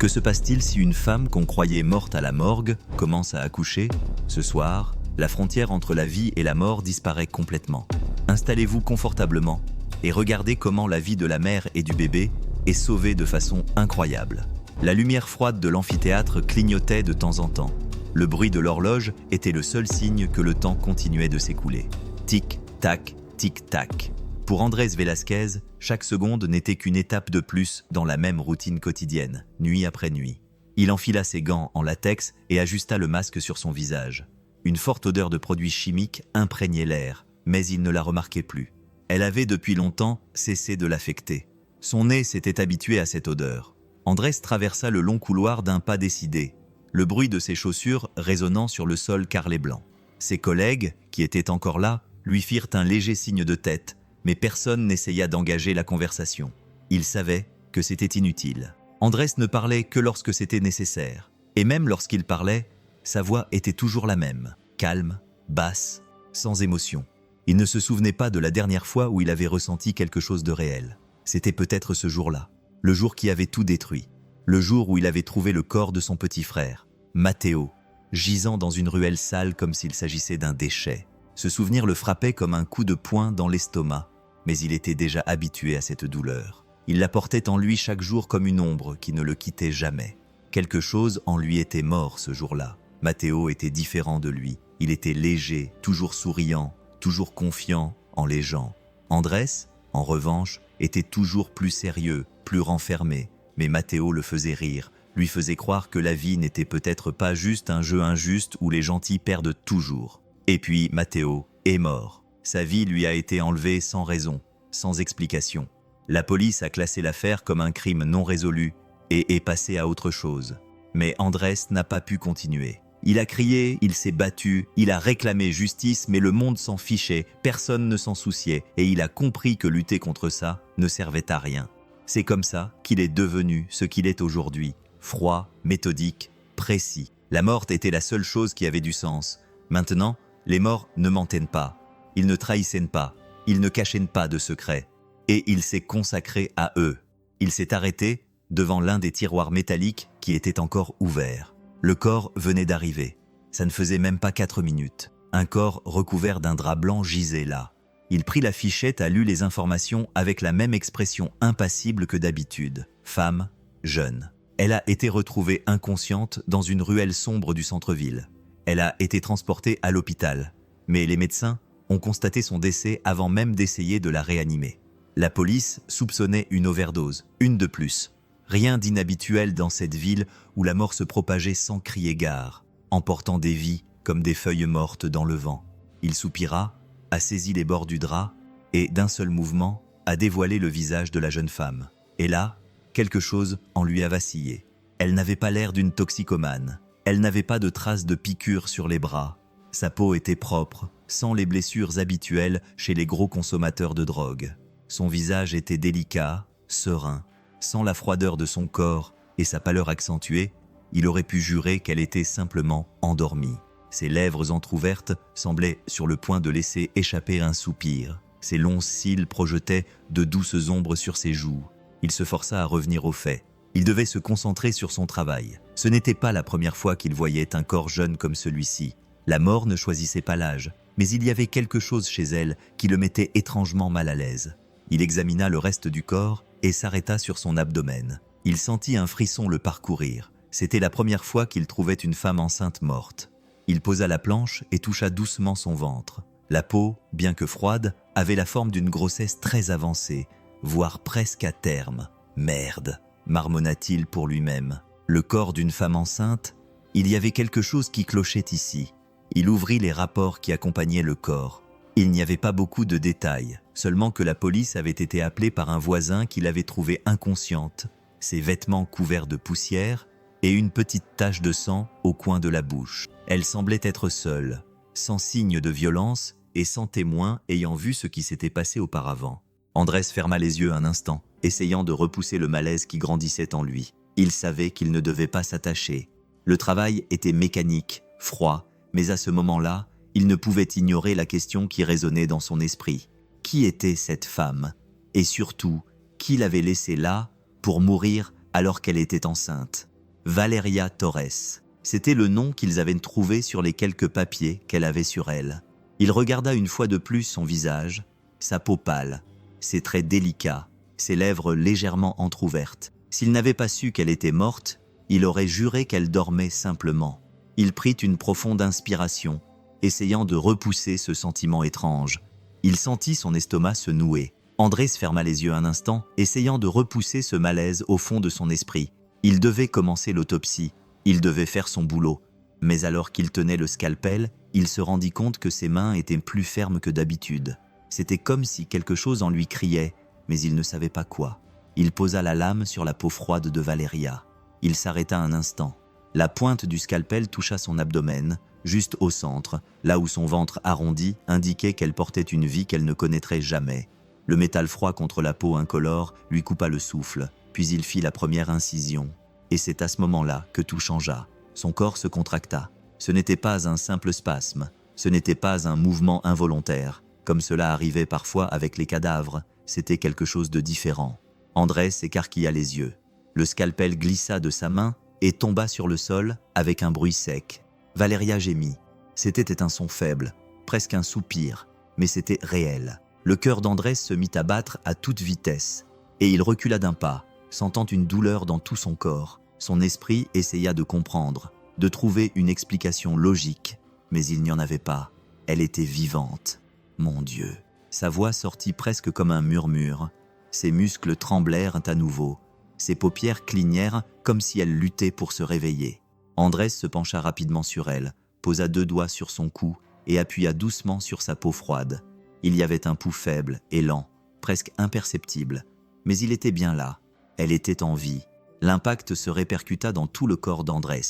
Que se passe-t-il si une femme qu'on croyait morte à la morgue commence à accoucher? Ce soir, la frontière entre la vie et la mort disparaît complètement. Installez-vous confortablement et regardez comment la vie de la mère et du bébé est sauvée de façon incroyable. La lumière froide de l'amphithéâtre clignotait de temps en temps. Le bruit de l'horloge était le seul signe que le temps continuait de s'écouler. Tic-tac, tic-tac. Pour Andrés Velasquez, chaque seconde n'était qu'une étape de plus dans la même routine quotidienne, nuit après nuit. Il enfila ses gants en latex et ajusta le masque sur son visage. Une forte odeur de produits chimiques imprégnait l'air, mais il ne la remarquait plus. Elle avait depuis longtemps cessé de l'affecter. Son nez s'était habitué à cette odeur. Andrés traversa le long couloir d'un pas décidé, le bruit de ses chaussures résonnant sur le sol carrelé blanc. Ses collègues, qui étaient encore là, lui firent un léger signe de tête, mais personne n'essaya d'engager la conversation. Il savait que c'était inutile. Andrés ne parlait que lorsque c'était nécessaire. Et même lorsqu'il parlait, sa voix était toujours la même, calme, basse, sans émotion. Il ne se souvenait pas de la dernière fois où il avait ressenti quelque chose de réel. C'était peut-être ce jour-là, le jour qui avait tout détruit. Le jour où il avait trouvé le corps de son petit frère, Matteo, gisant dans une ruelle sale comme s'il s'agissait d'un déchet. Ce souvenir le frappait comme un coup de poing dans l'estomac, mais il était déjà habitué à cette douleur. Il la portait en lui chaque jour comme une ombre qui ne le quittait jamais. Quelque chose en lui était mort ce jour-là. Matteo était différent de lui. Il était léger, toujours souriant, toujours confiant en les gens. Andrés, en revanche, était toujours plus sérieux, plus renfermé. Mais Matteo le faisait rire, lui faisait croire que la vie n'était peut-être pas juste un jeu injuste où les gentils perdent toujours. Et puis Matteo est mort. Sa vie lui a été enlevée sans raison, sans explication. La police a classé l'affaire comme un crime non résolu et est passé à autre chose. Mais Andrés n'a pas pu continuer. Il a crié, il s'est battu, il a réclamé justice, mais le monde s'en fichait, personne ne s'en souciait, et il a compris que lutter contre ça ne servait à rien. C'est comme ça qu'il est devenu ce qu'il est aujourd'hui, froid, méthodique, précis. La mort était la seule chose qui avait du sens. Maintenant, les morts ne mentaient pas, ils ne trahissaient pas, ils ne cachaient pas de secrets. Et il s'est consacré à eux. Il s'est arrêté devant l'un des tiroirs métalliques qui était encore ouvert. Le corps venait d'arriver. Ça ne faisait même pas 4 minutes. Un corps recouvert d'un drap blanc gisait là. Il prit la fichette, a lu les informations avec la même expression impassible que d'habitude. Femme, jeune. Elle a été retrouvée inconsciente dans une ruelle sombre du centre-ville. Elle a été transportée à l'hôpital, mais les médecins ont constaté son décès avant même d'essayer de la réanimer. La police soupçonnait une overdose, une de plus. Rien d'inhabituel dans cette ville où la mort se propageait sans crier gare, emportant des vies comme des feuilles mortes dans le vent. Il soupira, a saisi les bords du drap et, d'un seul mouvement, a dévoilé le visage de la jeune femme. Et là, quelque chose en lui a vacillé. Elle n'avait pas l'air d'une toxicomane. Elle n'avait pas de traces de piqûres sur les bras. Sa peau était propre, sans les blessures habituelles chez les gros consommateurs de drogue. Son visage était délicat, serein. Sans la froideur de son corps et sa pâleur accentuée, il aurait pu jurer qu'elle était simplement endormie. Ses lèvres entr'ouvertes semblaient sur le point de laisser échapper un soupir. Ses longs cils projetaient de douces ombres sur ses joues. Il se força à revenir aux faits. Il devait se concentrer sur son travail. Ce n'était pas la première fois qu'il voyait un corps jeune comme celui-ci. La mort ne choisissait pas l'âge, mais il y avait quelque chose chez elle qui le mettait étrangement mal à l'aise. Il examina le reste du corps et s'arrêta sur son abdomen. Il sentit un frisson le parcourir. C'était la première fois qu'il trouvait une femme enceinte morte. Il posa la planche et toucha doucement son ventre. La peau, bien que froide, avait la forme d'une grossesse très avancée, voire presque à terme. « Merde !» marmonna-t-il pour lui-même. Le corps d'une femme enceinte, il y avait quelque chose qui clochait ici. Il ouvrit les rapports qui accompagnaient le corps. Il n'y avait pas beaucoup de détails, seulement que la police avait été appelée par un voisin qui l'avait trouvée inconsciente, ses vêtements couverts de poussière et une petite tache de sang au coin de la bouche. Elle semblait être seule, sans signe de violence et sans témoin ayant vu ce qui s'était passé auparavant. Andrés ferma les yeux un instant, essayant de repousser le malaise qui grandissait en lui. Il savait qu'il ne devait pas s'attacher. Le travail était mécanique, froid, mais à ce moment-là, il ne pouvait ignorer la question qui résonnait dans son esprit. Qui était cette femme? Et surtout, qui l'avait laissée là pour mourir alors qu'elle était enceinte? Valeria Torres. C'était le nom qu'ils avaient trouvé sur les quelques papiers qu'elle avait sur elle. Il regarda une fois de plus son visage, sa peau pâle, ses traits délicats, ses lèvres légèrement entr'ouvertes. S'il n'avait pas su qu'elle était morte, il aurait juré qu'elle dormait simplement. Il prit une profonde inspiration, essayant de repousser ce sentiment étrange. Il sentit son estomac se nouer. Andrés ferma les yeux un instant, essayant de repousser ce malaise au fond de son esprit. Il devait commencer l'autopsie, il devait faire son boulot. Mais alors qu'il tenait le scalpel, il se rendit compte que ses mains étaient plus fermes que d'habitude. C'était comme si quelque chose en lui criait, mais il ne savait pas quoi. Il posa la lame sur la peau froide de Valeria. Il s'arrêta un instant. La pointe du scalpel toucha son abdomen, juste au centre, là où son ventre arrondi indiquait qu'elle portait une vie qu'elle ne connaîtrait jamais. Le métal froid contre la peau incolore lui coupa le souffle, puis il fit la première incision. Et c'est à ce moment-là que tout changea. Son corps se contracta. Ce n'était pas un simple spasme, ce n'était pas un mouvement involontaire, comme cela arrivait parfois avec les cadavres, c'était quelque chose de différent. Andrés écarquilla les yeux. Le scalpel glissa de sa main et tomba sur le sol avec un bruit sec. Valeria gémit. C'était un son faible, presque un soupir, mais c'était réel. Le cœur d'Andrés se mit à battre à toute vitesse, et il recula d'un pas, sentant une douleur dans tout son corps. Son esprit essaya de comprendre, de trouver une explication logique, mais il n'y en avait pas. Elle était vivante. Mon Dieu. Sa voix sortit presque comme un murmure. Ses muscles tremblèrent à nouveau. Ses paupières clignèrent comme si elle luttait pour se réveiller. Andrés se pencha rapidement sur elle, posa 2 doigts sur son cou et appuya doucement sur sa peau froide. Il y avait un pouls faible et lent, presque imperceptible, mais il était bien là. Elle était en vie. L'impact se répercuta dans tout le corps d'Andrés.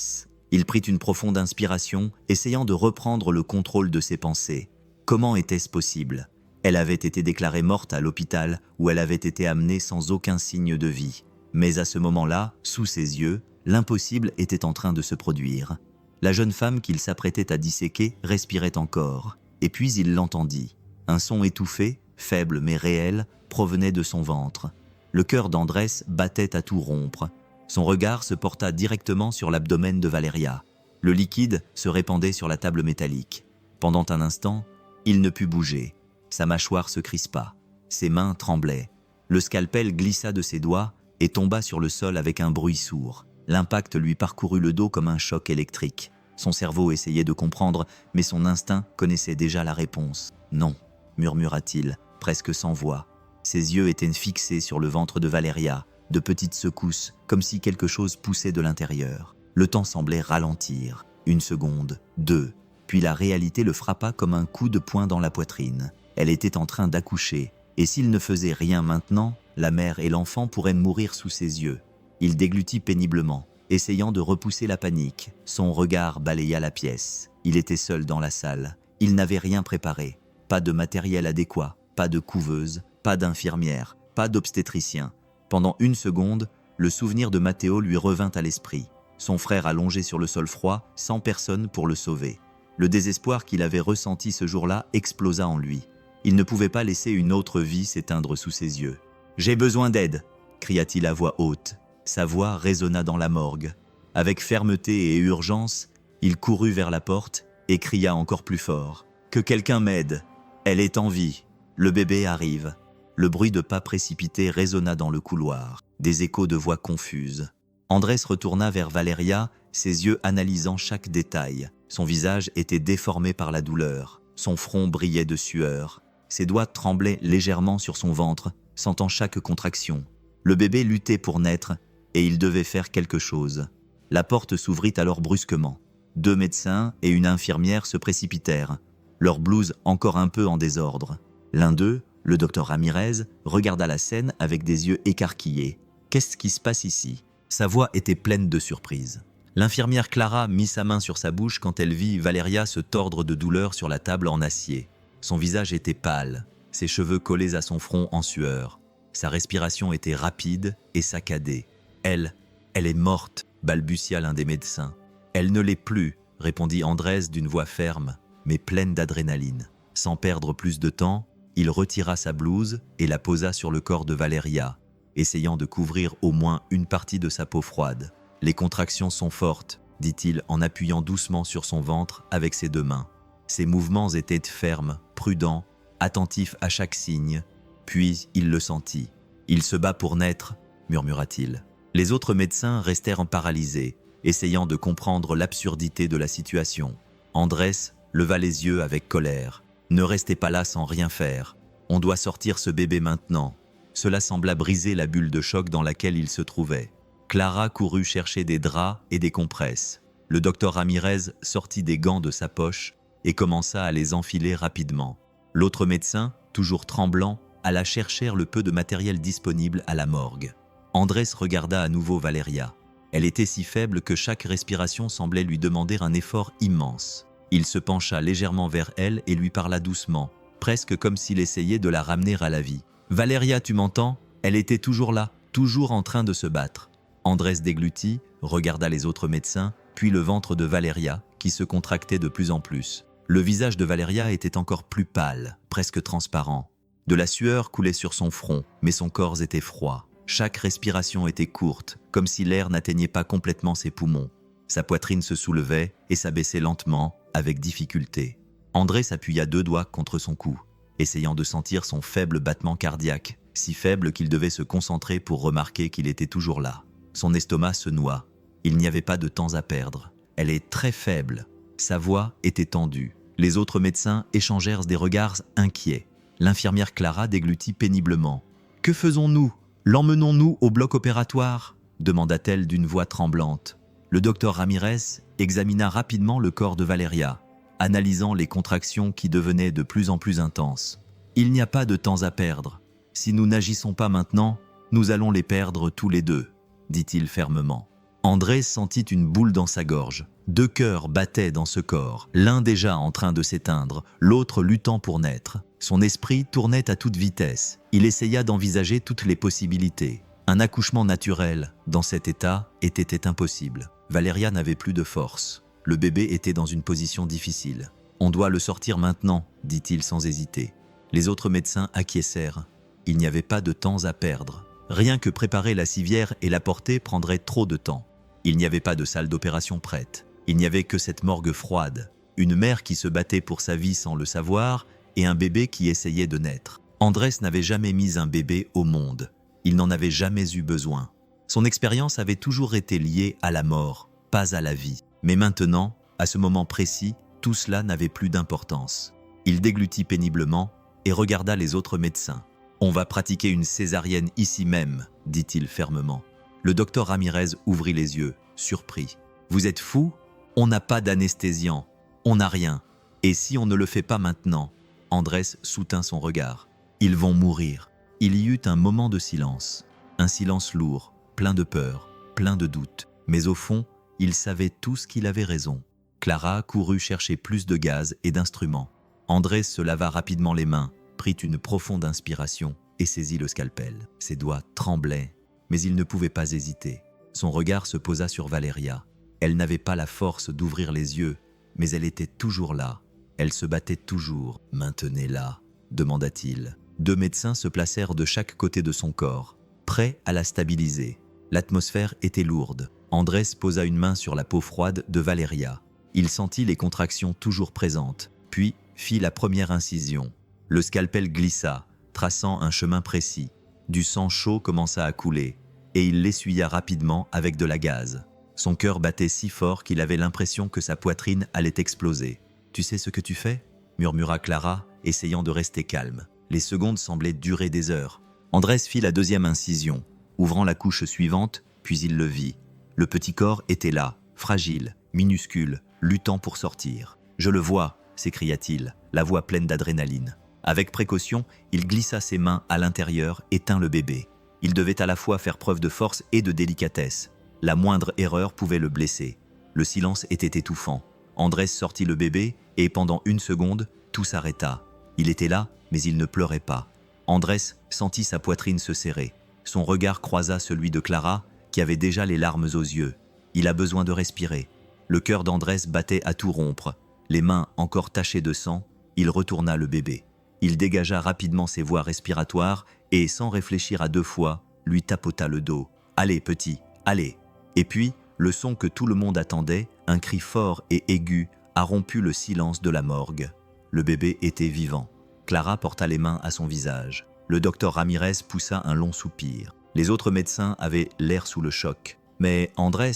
Il prit une profonde inspiration, essayant de reprendre le contrôle de ses pensées. Comment était-ce possible ? Elle avait été déclarée morte à l'hôpital où elle avait été amenée sans aucun signe de vie. Mais à ce moment-là, sous ses yeux, l'impossible était en train de se produire. La jeune femme qu'il s'apprêtait à disséquer respirait encore, et puis il l'entendit. Un son étouffé, faible mais réel, provenait de son ventre. Le cœur d'Andrés battait à tout rompre. Son regard se porta directement sur l'abdomen de Valeria. Le liquide se répandait sur la table métallique. Pendant un instant, il ne put bouger. Sa mâchoire se crispa. Ses mains tremblaient. Le scalpel glissa de ses doigts et tomba sur le sol avec un bruit sourd. L'impact lui parcourut le dos comme un choc électrique. Son cerveau essayait de comprendre, mais son instinct connaissait déjà la réponse. « Non », murmura-t-il, presque sans voix. Ses yeux étaient fixés sur le ventre de Valeria, de petites secousses, comme si quelque chose poussait de l'intérieur. Le temps semblait ralentir. 1 seconde, 2, puis la réalité le frappa comme un coup de poing dans la poitrine. Elle était en train d'accoucher, et s'il ne faisait rien maintenant, la mère et l'enfant pourraient mourir sous ses yeux. Il déglutit péniblement, essayant de repousser la panique. Son regard balaya la pièce. Il était seul dans la salle. Il n'avait rien préparé. Pas de matériel adéquat, pas de couveuse, pas d'infirmière, pas d'obstétricien. Pendant 1 seconde, le souvenir de Matteo lui revint à l'esprit. Son frère allongé sur le sol froid, sans personne pour le sauver. Le désespoir qu'il avait ressenti ce jour-là explosa en lui. Il ne pouvait pas laisser une autre vie s'éteindre sous ses yeux. « J'ai besoin d'aide !» cria-t-il à voix haute. Sa voix résonna dans la morgue. Avec fermeté et urgence, il courut vers la porte et cria encore plus fort. « Que quelqu'un m'aide ! Elle est en vie. Le bébé arrive. » Le bruit de pas précipités résonna dans le couloir. Des échos de voix confuses. Andrés retourna vers Valeria, ses yeux analysant chaque détail. Son visage était déformé par la douleur. Son front brillait de sueur. Ses doigts tremblaient légèrement sur son ventre, sentant chaque contraction. Le bébé luttait pour naître, et il devait faire quelque chose. La porte s'ouvrit alors brusquement. 2 médecins et une infirmière se précipitèrent, leur blouse encore un peu en désordre. L'un d'eux, le docteur Ramirez, regarda la scène avec des yeux écarquillés. « Qu'est-ce qui se passe ici ?» Sa voix était pleine de surprise. L'infirmière Clara mit sa main sur sa bouche quand elle vit Valeria se tordre de douleur sur la table en acier. Son visage était pâle, ses cheveux collés à son front en sueur. Sa respiration était rapide et saccadée. « Elle est morte !» balbutia l'un des médecins. « Elle ne l'est plus !» répondit Andrés d'une voix ferme, mais pleine d'adrénaline. Sans perdre plus de temps, il retira sa blouse et la posa sur le corps de Valeria, essayant de couvrir au moins une partie de sa peau froide. Les contractions sont fortes, dit-il en appuyant doucement sur son ventre avec ses deux mains. Ses mouvements étaient fermes, prudents, attentifs à chaque signe. Puis il le sentit. « Il se bat pour naître », murmura-t-il. Les autres médecins restèrent paralysés, essayant de comprendre l'absurdité de la situation. Andrés leva les yeux avec colère. « Ne restez pas là sans rien faire. On doit sortir ce bébé maintenant. » Cela sembla briser la bulle de choc dans laquelle il se trouvait. Clara courut chercher des draps et des compresses. Le docteur Ramirez sortit des gants de sa poche et commença à les enfiler rapidement. L'autre médecin, toujours tremblant, alla chercher le peu de matériel disponible à la morgue. Andrés regarda à nouveau Valeria. Elle était si faible que chaque respiration semblait lui demander un effort immense. Il se pencha légèrement vers elle et lui parla doucement, presque comme s'il essayait de la ramener à la vie. « Valeria, tu m'entends ? Elle était toujours là, toujours en train de se battre. » Andrés déglutit, regarda les autres médecins, puis le ventre de Valeria, qui se contractait de plus en plus. Le visage de Valeria était encore plus pâle, presque transparent. De la sueur coulait sur son front, mais son corps était froid. Chaque respiration était courte, comme si l'air n'atteignait pas complètement ses poumons. Sa poitrine se soulevait et s'abaissait lentement, avec difficulté. Andrés s'appuya deux doigts contre son cou, essayant de sentir son faible battement cardiaque, si faible qu'il devait se concentrer pour remarquer qu'il était toujours là. Son estomac se noua. Il n'y avait pas de temps à perdre. Elle est très faible. Sa voix était tendue. Les autres médecins échangèrent des regards inquiets. L'infirmière Clara déglutit péniblement. « Que faisons-nous ? L'emmenons-nous au bloc opératoire ?» demanda-t-elle d'une voix tremblante. Le docteur Ramirez examina rapidement le corps de Valeria, analysant les contractions qui devenaient de plus en plus intenses. « Il n'y a pas de temps à perdre. Si nous n'agissons pas maintenant, nous allons les perdre tous les deux, » dit-il fermement. Andrés sentit une boule dans sa gorge. Deux cœurs battaient dans ce corps, l'un déjà en train de s'éteindre, l'autre luttant pour naître. Son esprit tournait à toute vitesse. Il essaya d'envisager toutes les possibilités. Un accouchement naturel, dans cet état, était impossible. Valeria n'avait plus de force. Le bébé était dans une position difficile. « On doit le sortir maintenant », dit-il sans hésiter. Les autres médecins acquiescèrent. Il n'y avait pas de temps à perdre. Rien que préparer la civière et la porter prendrait trop de temps. Il n'y avait pas de salle d'opération prête. Il n'y avait que cette morgue froide. Une mère qui se battait pour sa vie sans le savoir et un bébé qui essayait de naître. Andrés n'avait jamais mis un bébé au monde. Il n'en avait jamais eu besoin. Son expérience avait toujours été liée à la mort, pas à la vie. Mais maintenant, à ce moment précis, tout cela n'avait plus d'importance. Il déglutit péniblement et regarda les autres médecins. « On va pratiquer une césarienne ici même », dit-il fermement. Le docteur Ramirez ouvrit les yeux, surpris. « Vous êtes fou ? On n'a pas d'anesthésiant. On n'a rien. Et si on ne le fait pas maintenant ?» Andrés soutint son regard. « Ils vont mourir. » Il y eut un moment de silence. Un silence lourd, plein de peur, plein de doute. Mais au fond, il savait tous qu'il avait raison. Clara courut chercher plus de gaz et d'instruments. Andrés se lava rapidement les mains, prit une profonde inspiration et saisit le scalpel. Ses doigts tremblaient, mais il ne pouvait pas hésiter. Son regard se posa sur Valeria. Elle n'avait pas la force d'ouvrir les yeux, mais elle était toujours là. Elle se battait toujours. « Maintenez-la », demanda-t-il. Deux médecins se placèrent de chaque côté de son corps, prêts à la stabiliser. L'atmosphère était lourde. Andrés posa une main sur la peau froide de Valeria. Il sentit les contractions toujours présentes, puis fit la première incision. Le scalpel glissa, traçant un chemin précis. Du sang chaud commença à couler, et il l'essuya rapidement avec de la gaze. Son cœur battait si fort qu'il avait l'impression que sa poitrine allait exploser. « Tu sais ce que tu fais ?» murmura Clara, essayant de rester calme. Les secondes semblaient durer des heures. Andrés fit la deuxième incision, ouvrant la couche suivante, puis il le vit. Le petit corps était là, fragile, minuscule, luttant pour sortir. « Je le vois !» s'écria-t-il, la voix pleine d'adrénaline. Avec précaution, il glissa ses mains à l'intérieur et tint le bébé. Il devait à la fois faire preuve de force et de délicatesse. La moindre erreur pouvait le blesser. Le silence était étouffant. Andrés sortit le bébé et pendant une seconde, tout s'arrêta. Il était là, mais il ne pleurait pas. Andrés sentit sa poitrine se serrer. Son regard croisa celui de Clara, qui avait déjà les larmes aux yeux. Il a besoin de respirer. Le cœur d'Andrés battait à tout rompre. Les mains encore tachées de sang, il retourna le bébé. Il dégagea rapidement ses voies respiratoires et, sans réfléchir à deux fois, lui tapota le dos. « Allez, petit, allez !» Et puis, Le son que tout le monde attendait, un cri fort et aigu, a rompu le silence de la morgue. Le bébé était vivant. Clara porta les mains à son visage. Le docteur Ramirez poussa un long soupir. Les autres médecins avaient l'air sous le choc. Mais Andrés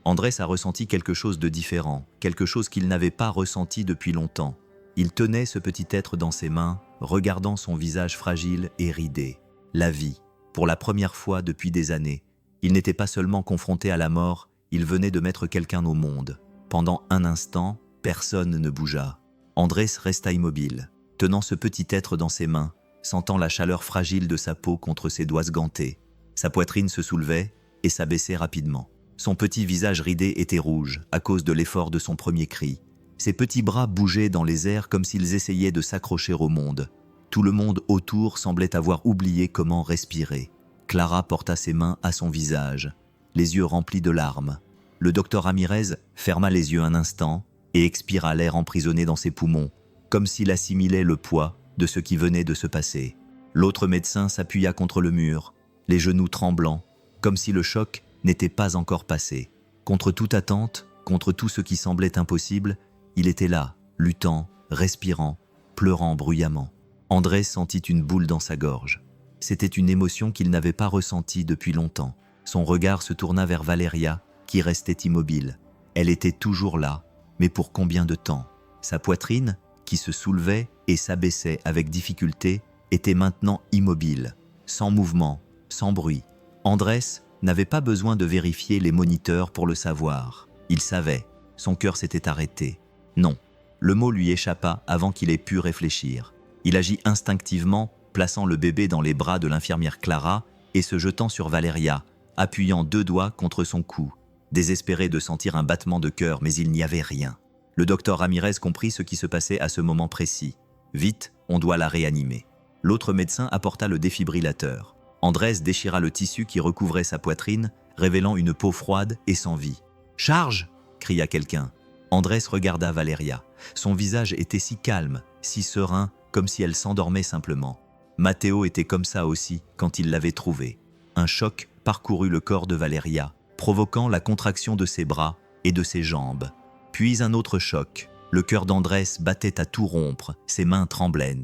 a ressenti quelque chose de différent, quelque chose qu'il n'avait pas ressenti depuis longtemps. Il tenait ce petit être dans ses mains, regardant son visage fragile et ridé. La vie, pour la première fois depuis des années. Il n'était pas seulement confronté à la mort, il venait de mettre quelqu'un au monde. Pendant un instant, personne ne bougea. Andrés resta immobile, tenant ce petit être dans ses mains, sentant la chaleur fragile de sa peau contre ses doigts gantés. Sa poitrine se soulevait et s'abaissait rapidement. Son petit visage ridé était rouge à cause de l'effort de son premier cri. Ses petits bras bougeaient dans les airs comme s'ils essayaient de s'accrocher au monde. Tout le monde autour semblait avoir oublié comment respirer. Clara porta ses mains à son visage, les yeux remplis de larmes. Le docteur Ramirez ferma les yeux un instant et expira l'air emprisonné dans ses poumons, comme s'il assimilait le poids de ce qui venait de se passer. L'autre médecin s'appuya contre le mur, les genoux tremblants, comme si le choc n'était pas encore passé. Contre toute attente, contre tout ce qui semblait impossible, il était là, luttant, respirant, pleurant bruyamment. Andrés sentit une boule dans sa gorge. C'était une émotion qu'il n'avait pas ressentie depuis longtemps. Son regard se tourna vers Valeria, qui restait immobile. Elle était toujours là, mais pour combien de temps? Sa poitrine, qui se soulevait et s'abaissait avec difficulté, était maintenant immobile, sans mouvement, sans bruit. Andrés n'avait pas besoin de vérifier les moniteurs pour le savoir. Il savait, son cœur s'était arrêté. Non, le mot lui échappa avant qu'il ait pu réfléchir. Il agit instinctivement, plaçant le bébé dans les bras de l'infirmière Clara et se jetant sur Valeria, appuyant 2 doigts contre son cou. Désespéré de sentir un battement de cœur, mais il n'y avait rien. Le docteur Ramirez comprit ce qui se passait à ce moment précis. Vite, on doit la réanimer. L'autre médecin apporta le défibrillateur. Andrés déchira le tissu qui recouvrait sa poitrine, révélant une peau froide et sans vie. « Charge !» cria quelqu'un. Andrés regarda Valeria. Son visage était si calme, si serein, comme si elle s'endormait simplement. Matteo était comme ça aussi quand il l'avait trouvée. Un choc parcourut le corps de Valeria, provoquant la contraction de ses bras et de ses jambes. Puis un autre choc. Le cœur d'Andrés battait à tout rompre, ses mains tremblaient.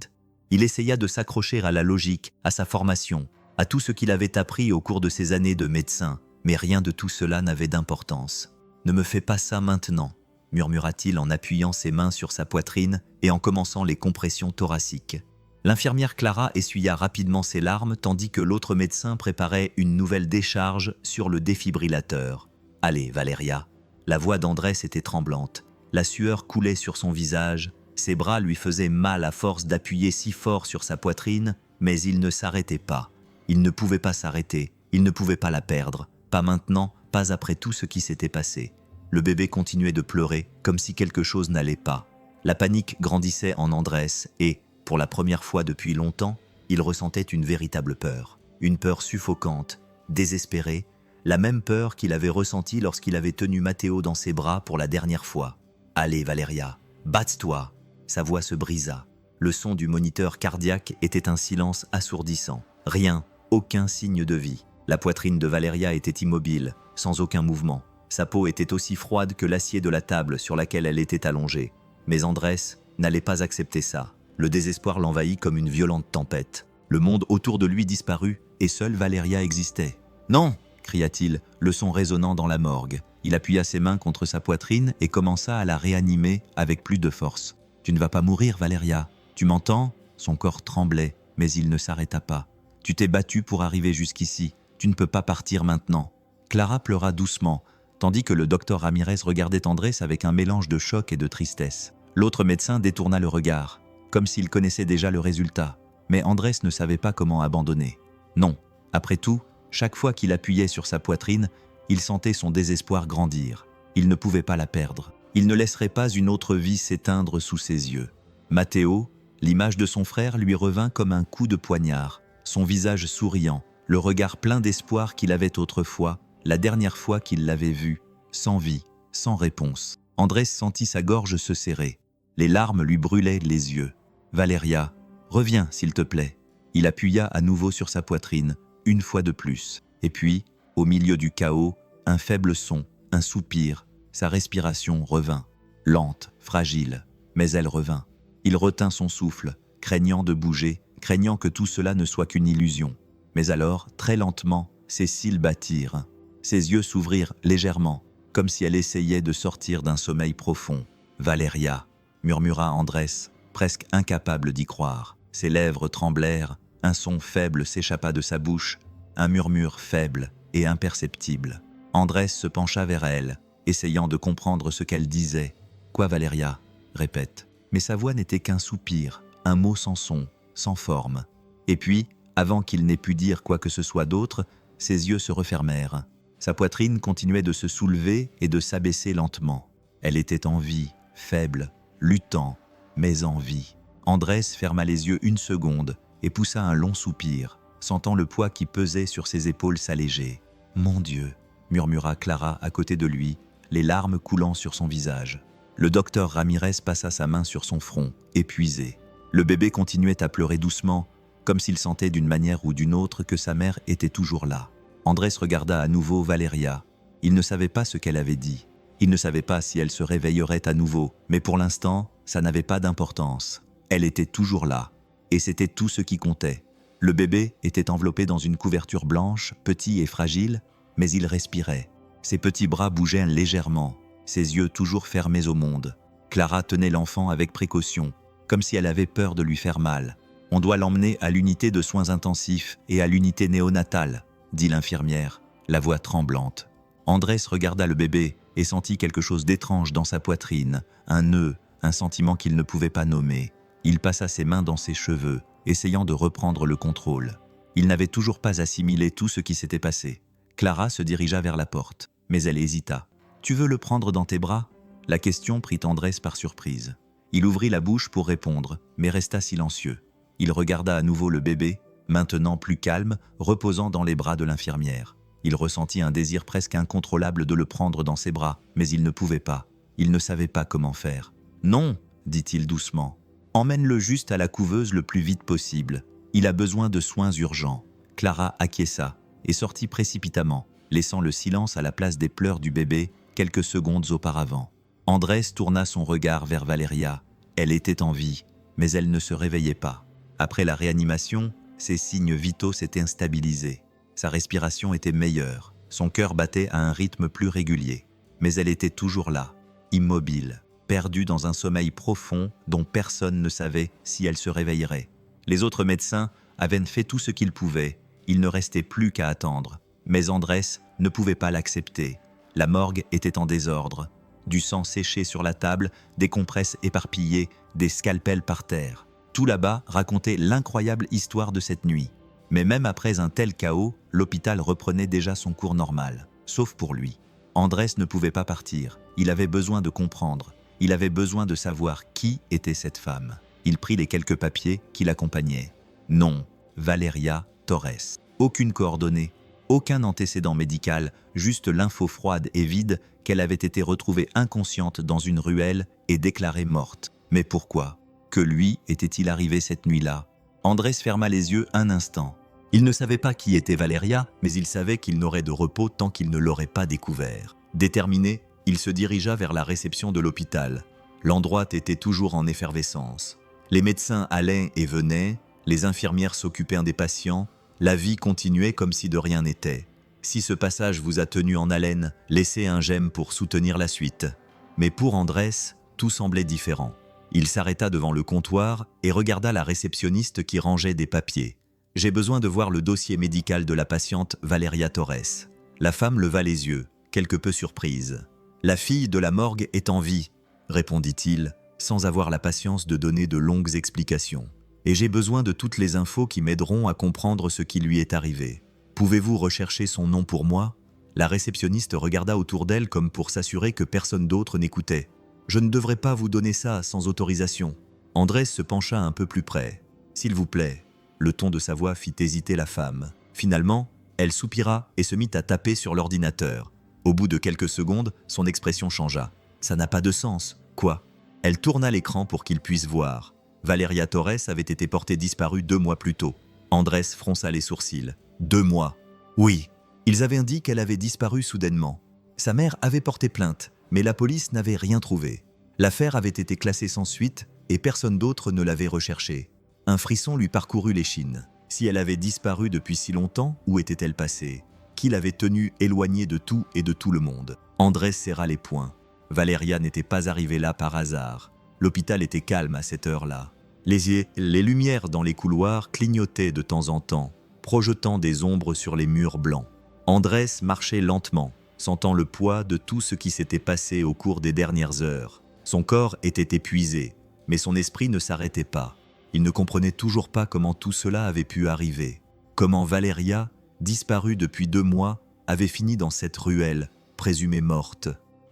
Il essaya de s'accrocher à la logique, à sa formation, à tout ce qu'il avait appris au cours de ses années de médecin, mais rien de tout cela n'avait d'importance. « Ne me fais pas ça maintenant », murmura-t-il en appuyant ses mains sur sa poitrine et en commençant les compressions thoraciques. L'infirmière Clara essuya rapidement ses larmes tandis que l'autre médecin préparait une nouvelle décharge sur le défibrillateur. « Allez, Valeria !» La voix d'Andrés était tremblante. La sueur coulait sur son visage. Ses bras lui faisaient mal à force d'appuyer si fort sur sa poitrine, mais il ne s'arrêtait pas. Il ne pouvait pas s'arrêter. Il ne pouvait pas la perdre. Pas maintenant, pas après tout ce qui s'était passé. Le bébé continuait de pleurer, comme si quelque chose n'allait pas. La panique grandissait en Andrés et, pour la première fois depuis longtemps, il ressentait une véritable peur. Une peur suffocante, désespérée, la même peur qu'il avait ressentie lorsqu'il avait tenu Matteo dans ses bras pour la dernière fois. « Allez, Valeria, batte-toi !» Sa voix se brisa. Le son du moniteur cardiaque était un silence assourdissant. Rien, aucun signe de vie. La poitrine de Valeria était immobile, sans aucun mouvement. Sa peau était aussi froide que l'acier de la table sur laquelle elle était allongée. Mais Andrés n'allait pas accepter ça. Le désespoir l'envahit comme une violente tempête. Le monde autour de lui disparut et seule Valeria existait. « Non !» cria-t-il, le son résonnant dans la morgue. Il appuya ses mains contre sa poitrine et commença à la réanimer avec plus de force. « Tu ne vas pas mourir, Valeria. Tu m'entends ?» Son corps tremblait, mais il ne s'arrêta pas. « Tu t'es battue pour arriver jusqu'ici. Tu ne peux pas partir maintenant. » Clara pleura doucement, tandis que le docteur Ramirez regardait Andrés avec un mélange de choc et de tristesse. L'autre médecin détourna le regard, comme s'il connaissait déjà le résultat. Mais Andrés ne savait pas comment abandonner. Non, après tout, chaque fois qu'il appuyait sur sa poitrine, il sentait son désespoir grandir. Il ne pouvait pas la perdre. Il ne laisserait pas une autre vie s'éteindre sous ses yeux. Matteo, l'image de son frère lui revint comme un coup de poignard. Son visage souriant, le regard plein d'espoir qu'il avait autrefois, la dernière fois qu'il l'avait vu, sans vie, sans réponse. Andrés sentit sa gorge se serrer. Les larmes lui brûlaient les yeux. « Valeria, reviens, s'il te plaît. » Il appuya à nouveau sur sa poitrine, une fois de plus. Et puis, au milieu du chaos, un faible son, un soupir, sa respiration revint. Lente, fragile, mais elle revint. Il retint son souffle, craignant de bouger, craignant que tout cela ne soit qu'une illusion. Mais alors, très lentement, ses cils battirent. Ses yeux s'ouvrirent légèrement, comme si elle essayait de sortir d'un sommeil profond. « Valéria !» murmura Andrés, presque incapable d'y croire. Ses lèvres tremblèrent, un son faible s'échappa de sa bouche, un murmure faible et imperceptible. Andrés se pencha vers elle, essayant de comprendre ce qu'elle disait. « Quoi, Valéria ?» répète. Mais sa voix n'était qu'un soupir, un mot sans son, sans forme. Et puis, avant qu'il n'ait pu dire quoi que ce soit d'autre, ses yeux se refermèrent. Sa poitrine continuait de se soulever et de s'abaisser lentement. Elle était en vie, faible, luttant, mais en vie. Andrés ferma les yeux une seconde et poussa un long soupir, sentant le poids qui pesait sur ses épaules s'alléger. « Mon Dieu !» murmura Clara à côté de lui, les larmes coulant sur son visage. Le docteur Ramirez passa sa main sur son front, épuisé. Le bébé continuait à pleurer doucement, comme s'il sentait d'une manière ou d'une autre que sa mère était toujours là. Andrés regarda à nouveau Valéria. Il ne savait pas ce qu'elle avait dit. Il ne savait pas si elle se réveillerait à nouveau, mais pour l'instant, ça n'avait pas d'importance. Elle était toujours là, et c'était tout ce qui comptait. Le bébé était enveloppé dans une couverture blanche, petit et fragile, mais il respirait. Ses petits bras bougeaient légèrement, ses yeux toujours fermés au monde. Clara tenait l'enfant avec précaution, comme si elle avait peur de lui faire mal. « On doit l'emmener à l'unité de soins intensifs et à l'unité néonatale », dit l'infirmière, la voix tremblante. Andrés regarda le bébé et sentit quelque chose d'étrange dans sa poitrine, un nœud, un sentiment qu'il ne pouvait pas nommer. Il passa ses mains dans ses cheveux, essayant de reprendre le contrôle. Il n'avait toujours pas assimilé tout ce qui s'était passé. Clara se dirigea vers la porte, mais elle hésita. « Tu veux le prendre dans tes bras ?» La question prit Andrés par surprise. Il ouvrit la bouche pour répondre, mais resta silencieux. Il regarda à nouveau le bébé, maintenant plus calme, reposant dans les bras de l'infirmière. Il ressentit un désir presque incontrôlable de le prendre dans ses bras, mais il ne pouvait pas. Il ne savait pas comment faire. « Non !» dit-il doucement. « Emmène-le juste à la couveuse le plus vite possible. Il a besoin de soins urgents. » Clara acquiesça et sortit précipitamment, laissant le silence à la place des pleurs du bébé quelques secondes auparavant. Andrés tourna son regard vers Valéria. Elle était en vie, mais elle ne se réveillait pas. Après la réanimation, ses signes vitaux s'étaient stabilisés. Sa respiration était meilleure, son cœur battait à un rythme plus régulier. Mais elle était toujours là, immobile, perdue dans un sommeil profond dont personne ne savait si elle se réveillerait. Les autres médecins avaient fait tout ce qu'ils pouvaient, il ne restait plus qu'à attendre. Mais Andrés ne pouvait pas l'accepter. La morgue était en désordre. Du sang séché sur la table, des compresses éparpillées, des scalpels par terre. Tout là-bas racontait l'incroyable histoire de cette nuit. Mais même après un tel chaos, l'hôpital reprenait déjà son cours normal, sauf pour lui. Andrés ne pouvait pas partir, il avait besoin de comprendre, il avait besoin de savoir qui était cette femme. Il prit les quelques papiers qui l'accompagnaient. Non, Valéria Torres. Aucune coordonnée, aucun antécédent médical, juste l'info froide et vide qu'elle avait été retrouvée inconsciente dans une ruelle et déclarée morte. Mais pourquoi ? Que lui était-il arrivé cette nuit-là ? Andrés ferma les yeux un instant. Il ne savait pas qui était Valéria, mais il savait qu'il n'aurait de repos tant qu'il ne l'aurait pas découvert. Déterminé, il se dirigea vers la réception de l'hôpital. L'endroit était toujours en effervescence. Les médecins allaient et venaient, les infirmières s'occupaient des patients, la vie continuait comme si de rien n'était. Si ce passage vous a tenu en haleine, laissez un j'aime pour soutenir la suite. Mais pour Andrés, tout semblait différent. Il s'arrêta devant le comptoir et regarda la réceptionniste qui rangeait des papiers. « J'ai besoin de voir le dossier médical de la patiente Valéria Torres. » La femme leva les yeux, quelque peu surprise. « La fille de la morgue est en vie, » répondit-il, sans avoir la patience de donner de longues explications. « Et j'ai besoin de toutes les infos qui m'aideront à comprendre ce qui lui est arrivé. Pouvez-vous rechercher son nom pour moi ?» La réceptionniste regarda autour d'elle comme pour s'assurer que personne d'autre n'écoutait. « Je ne devrais pas vous donner ça sans autorisation. » Andrés se pencha un peu plus près. « S'il vous plaît. » Le ton de sa voix fit hésiter la femme. Finalement, elle soupira et se mit à taper sur l'ordinateur. Au bout de quelques secondes, son expression changea. « Ça n'a pas de sens. Quoi ?» Elle tourna l'écran pour qu'il puisse voir. Valéria Torres avait été portée disparue 2 mois plus tôt. Andrés fronça les sourcils. 2 mois. Oui. Ils avaient dit qu'elle avait disparu soudainement. Sa mère avait porté plainte, mais la police n'avait rien trouvé. L'affaire avait été classée sans suite et personne d'autre ne l'avait recherchée. Un frisson lui parcourut l'échine. Si elle avait disparu depuis si longtemps, où était-elle passée? Qui l'avait tenue éloignée de tout et de tout le monde? Andrés serra les poings. Valeria n'était pas arrivée là par hasard. L'hôpital était calme à cette heure-là. Les lumières dans les couloirs clignotaient de temps en temps, projetant des ombres sur les murs blancs. Andrés marchait lentement, sentant le poids de tout ce qui s'était passé au cours des dernières heures. Son corps était épuisé, mais son esprit ne s'arrêtait pas. Il ne comprenait toujours pas comment tout cela avait pu arriver. Comment Valeria, disparue depuis 2 mois, avait fini dans cette ruelle, présumée morte.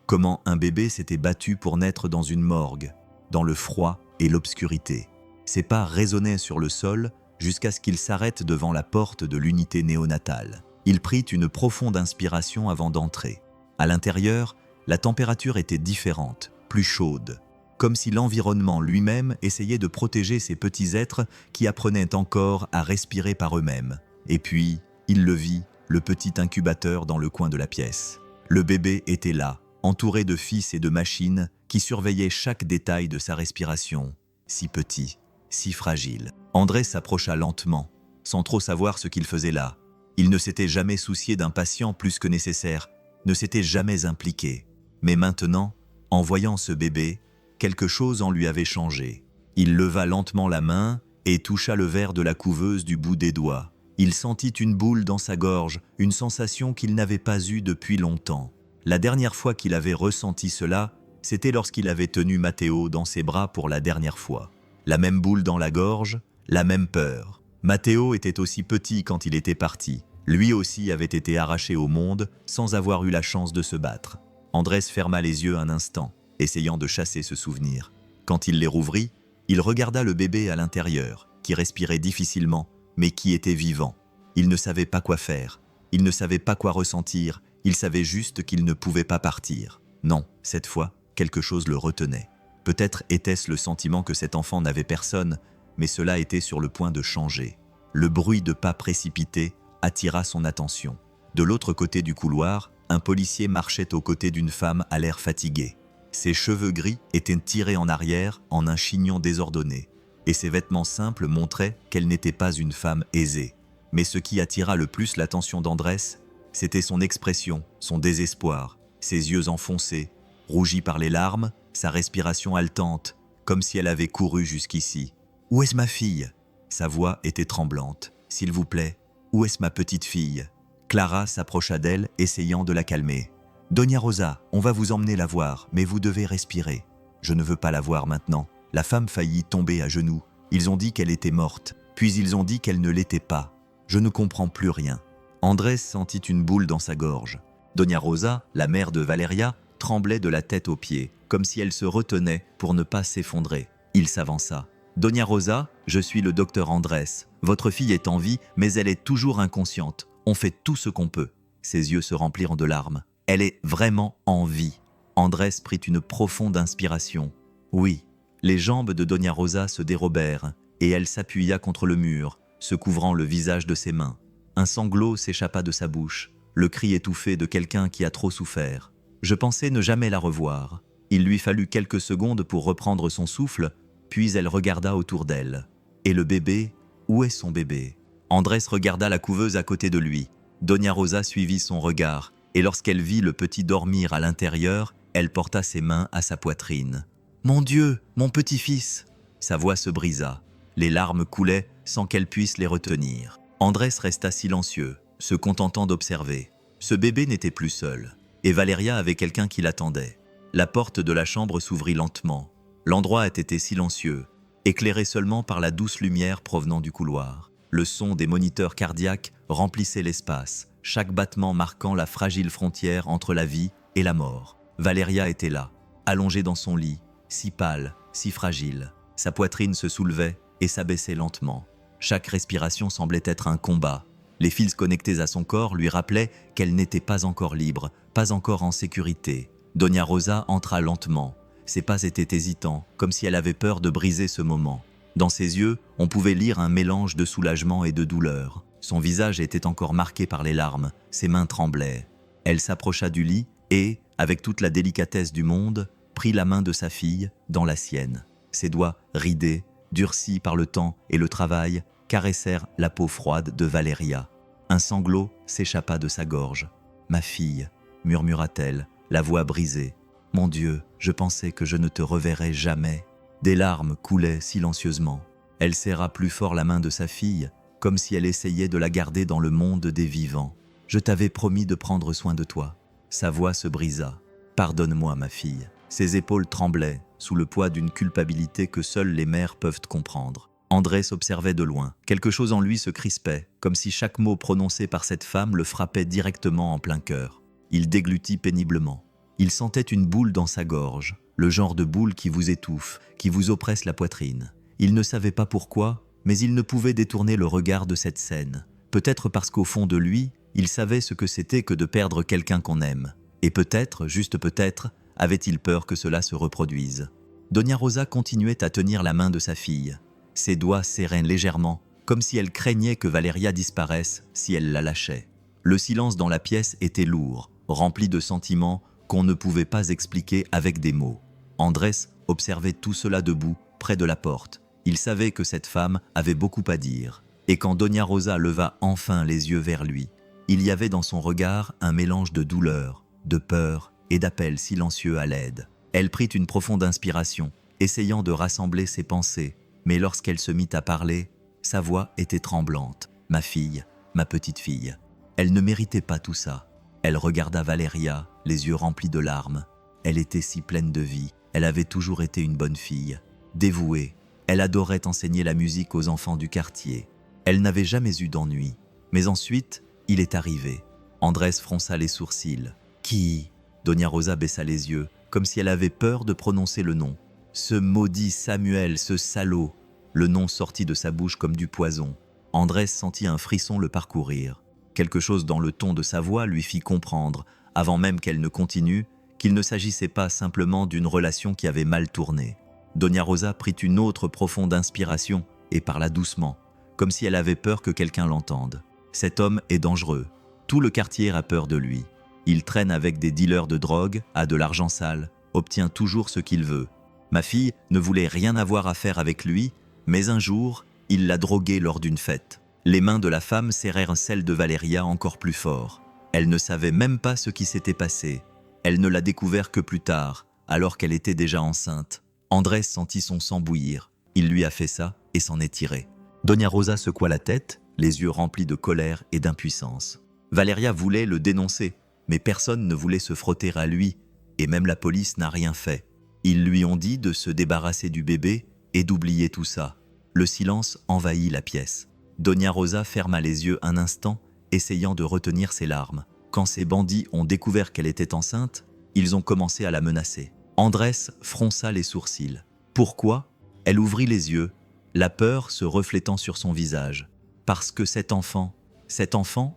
Comment un bébé s'était battu pour naître dans une morgue, dans le froid et l'obscurité. Ses pas résonnaient sur le sol jusqu'à ce qu'il s'arrête devant la porte de l'unité néonatale. Il prit une profonde inspiration avant d'entrer. À l'intérieur, la température était différente, plus chaude, comme si l'environnement lui-même essayait de protéger ces petits êtres qui apprenaient encore à respirer par eux-mêmes. Et puis, il le vit, le petit incubateur dans le coin de la pièce. Le bébé était là, entouré de fils et de machines qui surveillaient chaque détail de sa respiration. Si petit, si fragile. Andrés s'approcha lentement, sans trop savoir ce qu'il faisait là. Il ne s'était jamais soucié d'un patient plus que nécessaire, ne s'était jamais impliqué. Mais maintenant, en voyant ce bébé, quelque chose en lui avait changé. Il leva lentement la main et toucha le verre de la couveuse du bout des doigts. Il sentit une boule dans sa gorge, une sensation qu'il n'avait pas eue depuis longtemps. La dernière fois qu'il avait ressenti cela, c'était lorsqu'il avait tenu Matteo dans ses bras pour la dernière fois. La même boule dans la gorge, la même peur. Matteo était aussi petit quand il était parti. Lui aussi avait été arraché au monde sans avoir eu la chance de se battre. Andrés ferma les yeux un instant, essayant de chasser ce souvenir. Quand il les rouvrit, il regarda le bébé à l'intérieur, qui respirait difficilement, mais qui était vivant. Il ne savait pas quoi faire, il ne savait pas quoi ressentir, il savait juste qu'il ne pouvait pas partir. Non, cette fois, quelque chose le retenait. Peut-être était-ce le sentiment que cet enfant n'avait personne, mais cela était sur le point de changer. Le bruit de pas précipités attira son attention. De l'autre côté du couloir, un policier marchait aux côtés d'une femme à l'air fatigué. Ses cheveux gris étaient tirés en arrière en un chignon désordonné, et ses vêtements simples montraient qu'elle n'était pas une femme aisée. Mais ce qui attira le plus l'attention d'Andrés, c'était son expression, son désespoir, ses yeux enfoncés, rougis par les larmes, sa respiration haletante, comme si elle avait couru jusqu'ici. « Où est-ce ma fille ?» Sa voix était tremblante. « S'il vous plaît, où est-ce ma petite fille ?» Clara s'approcha d'elle, essayant de la calmer. « Doña Rosa, on va vous emmener la voir, mais vous devez respirer. »« Je ne veux pas la voir maintenant. » La femme faillit tomber à genoux. Ils ont dit qu'elle était morte, puis ils ont dit qu'elle ne l'était pas. Je ne comprends plus rien. Andrés sentit une boule dans sa gorge. Doña Rosa, la mère de Valeria, tremblait de la tête aux pieds, comme si elle se retenait pour ne pas s'effondrer. Il s'avança. « Doña Rosa, je suis le docteur Andrés. Votre fille est en vie, mais elle est toujours inconsciente. On fait tout ce qu'on peut. » Ses yeux se remplirent de larmes. « Elle est vraiment en vie. » Andrés prit une profonde inspiration. Oui, les jambes de Doña Rosa se dérobèrent, et elle s'appuya contre le mur, se couvrant le visage de ses mains. Un sanglot s'échappa de sa bouche, le cri étouffé de quelqu'un qui a trop souffert. Je pensais ne jamais la revoir. Il lui fallut quelques secondes pour reprendre son souffle, puis elle regarda autour d'elle. Et le bébé, où est son bébé? Andrés regarda la couveuse à côté de lui. Doña Rosa suivit son regard, et lorsqu'elle vit le petit dormir à l'intérieur, elle porta ses mains à sa poitrine. « Mon Dieu, mon petit-fils !» Sa voix se brisa. Les larmes coulaient sans qu'elle puisse les retenir. Andrés resta silencieux, se contentant d'observer. Ce bébé n'était plus seul, et Valeria avait quelqu'un qui l'attendait. La porte de la chambre s'ouvrit lentement. L'endroit était silencieux, éclairé seulement par la douce lumière provenant du couloir. Le son des moniteurs cardiaques remplissait l'espace, chaque battement marquant la fragile frontière entre la vie et la mort. Valeria était là, allongée dans son lit, si pâle, si fragile. Sa poitrine se soulevait et s'abaissait lentement. Chaque respiration semblait être un combat. Les fils connectés à son corps lui rappelaient qu'elle n'était pas encore libre, pas encore en sécurité. Doña Rosa entra lentement. Ses pas étaient hésitants, comme si elle avait peur de briser ce moment. Dans ses yeux, on pouvait lire un mélange de soulagement et de douleur. Son visage était encore marqué par les larmes, ses mains tremblaient. Elle s'approcha du lit et, avec toute la délicatesse du monde, prit la main de sa fille dans la sienne. Ses doigts ridés, durcis par le temps et le travail, caressèrent la peau froide de Valéria. Un sanglot s'échappa de sa gorge. « Ma fille », murmura-t-elle, la voix brisée. « Mon Dieu, je pensais que je ne te reverrais jamais. » Des larmes coulaient silencieusement. Elle serra plus fort la main de sa fille, comme si elle essayait de la garder dans le monde des vivants. « Je t'avais promis de prendre soin de toi. » Sa voix se brisa. « Pardonne-moi, ma fille. » Ses épaules tremblaient, sous le poids d'une culpabilité que seules les mères peuvent comprendre. Andrés observait de loin. Quelque chose en lui se crispait, comme si chaque mot prononcé par cette femme le frappait directement en plein cœur. Il déglutit péniblement. Il sentait une boule dans sa gorge, le genre de boule qui vous étouffe, qui vous oppresse la poitrine. Il ne savait pas pourquoi, mais il ne pouvait détourner le regard de cette scène. Peut-être parce qu'au fond de lui, il savait ce que c'était que de perdre quelqu'un qu'on aime. Et peut-être, juste peut-être, avait-il peur que cela se reproduise. Doña Rosa continuait à tenir la main de sa fille. Ses doigts serraient légèrement, comme si elle craignait que Valéria disparaisse si elle la lâchait. Le silence dans la pièce était lourd, rempli de sentiments qu'on ne pouvait pas expliquer avec des mots. Andrés observait tout cela debout, près de la porte. Il savait que cette femme avait beaucoup à dire. Et quand Doña Rosa leva enfin les yeux vers lui, il y avait dans son regard un mélange de douleur, de peur et d'appel silencieux à l'aide. Elle prit une profonde inspiration, essayant de rassembler ses pensées, mais lorsqu'elle se mit à parler, sa voix était tremblante. « Ma fille, ma petite fille. » Elle ne méritait pas tout ça. Elle regarda Valéria, les yeux remplis de larmes. Elle était si pleine de vie. Elle avait toujours été une bonne fille, dévouée. Elle adorait enseigner la musique aux enfants du quartier. Elle n'avait jamais eu d'ennui. Mais ensuite, il est arrivé. Andrés fronça les sourcils. « Qui ?» Doña Rosa baissa les yeux, comme si elle avait peur de prononcer le nom. Ce maudit Samuel, ce salaud. Le nom sortit de sa bouche comme du poison. Andrés sentit un frisson le parcourir. Quelque chose dans le ton de sa voix lui fit comprendre, avant même qu'elle ne continue, qu'il ne s'agissait pas simplement d'une relation qui avait mal tourné. Doña Rosa prit une autre profonde inspiration et parla doucement, comme si elle avait peur que quelqu'un l'entende. « Cet homme est dangereux. Tout le quartier a peur de lui. Il traîne avec des dealers de drogue, a de l'argent sale, obtient toujours ce qu'il veut. Ma fille ne voulait rien avoir à faire avec lui, mais un jour, il l'a droguée lors d'une fête. » Les mains de la femme serrèrent celles de Valéria encore plus fort. Elle ne savait même pas ce qui s'était passé. Elle ne l'a découvert que plus tard, alors qu'elle était déjà enceinte. Andrés sentit son sang bouillir. Il lui a fait ça et s'en est tiré. Doña Rosa secoua la tête, les yeux remplis de colère et d'impuissance. Valéria voulait le dénoncer, mais personne ne voulait se frotter à lui, et même la police n'a rien fait. Ils lui ont dit de se débarrasser du bébé et d'oublier tout ça. Le silence envahit la pièce. Doña Rosa ferma les yeux un instant, essayant de retenir ses larmes. Quand ces bandits ont découvert qu'elle était enceinte, ils ont commencé à la menacer. Andrés fronça les sourcils. Pourquoi ? Elle ouvrit les yeux, la peur se reflétant sur son visage. Parce que cet enfant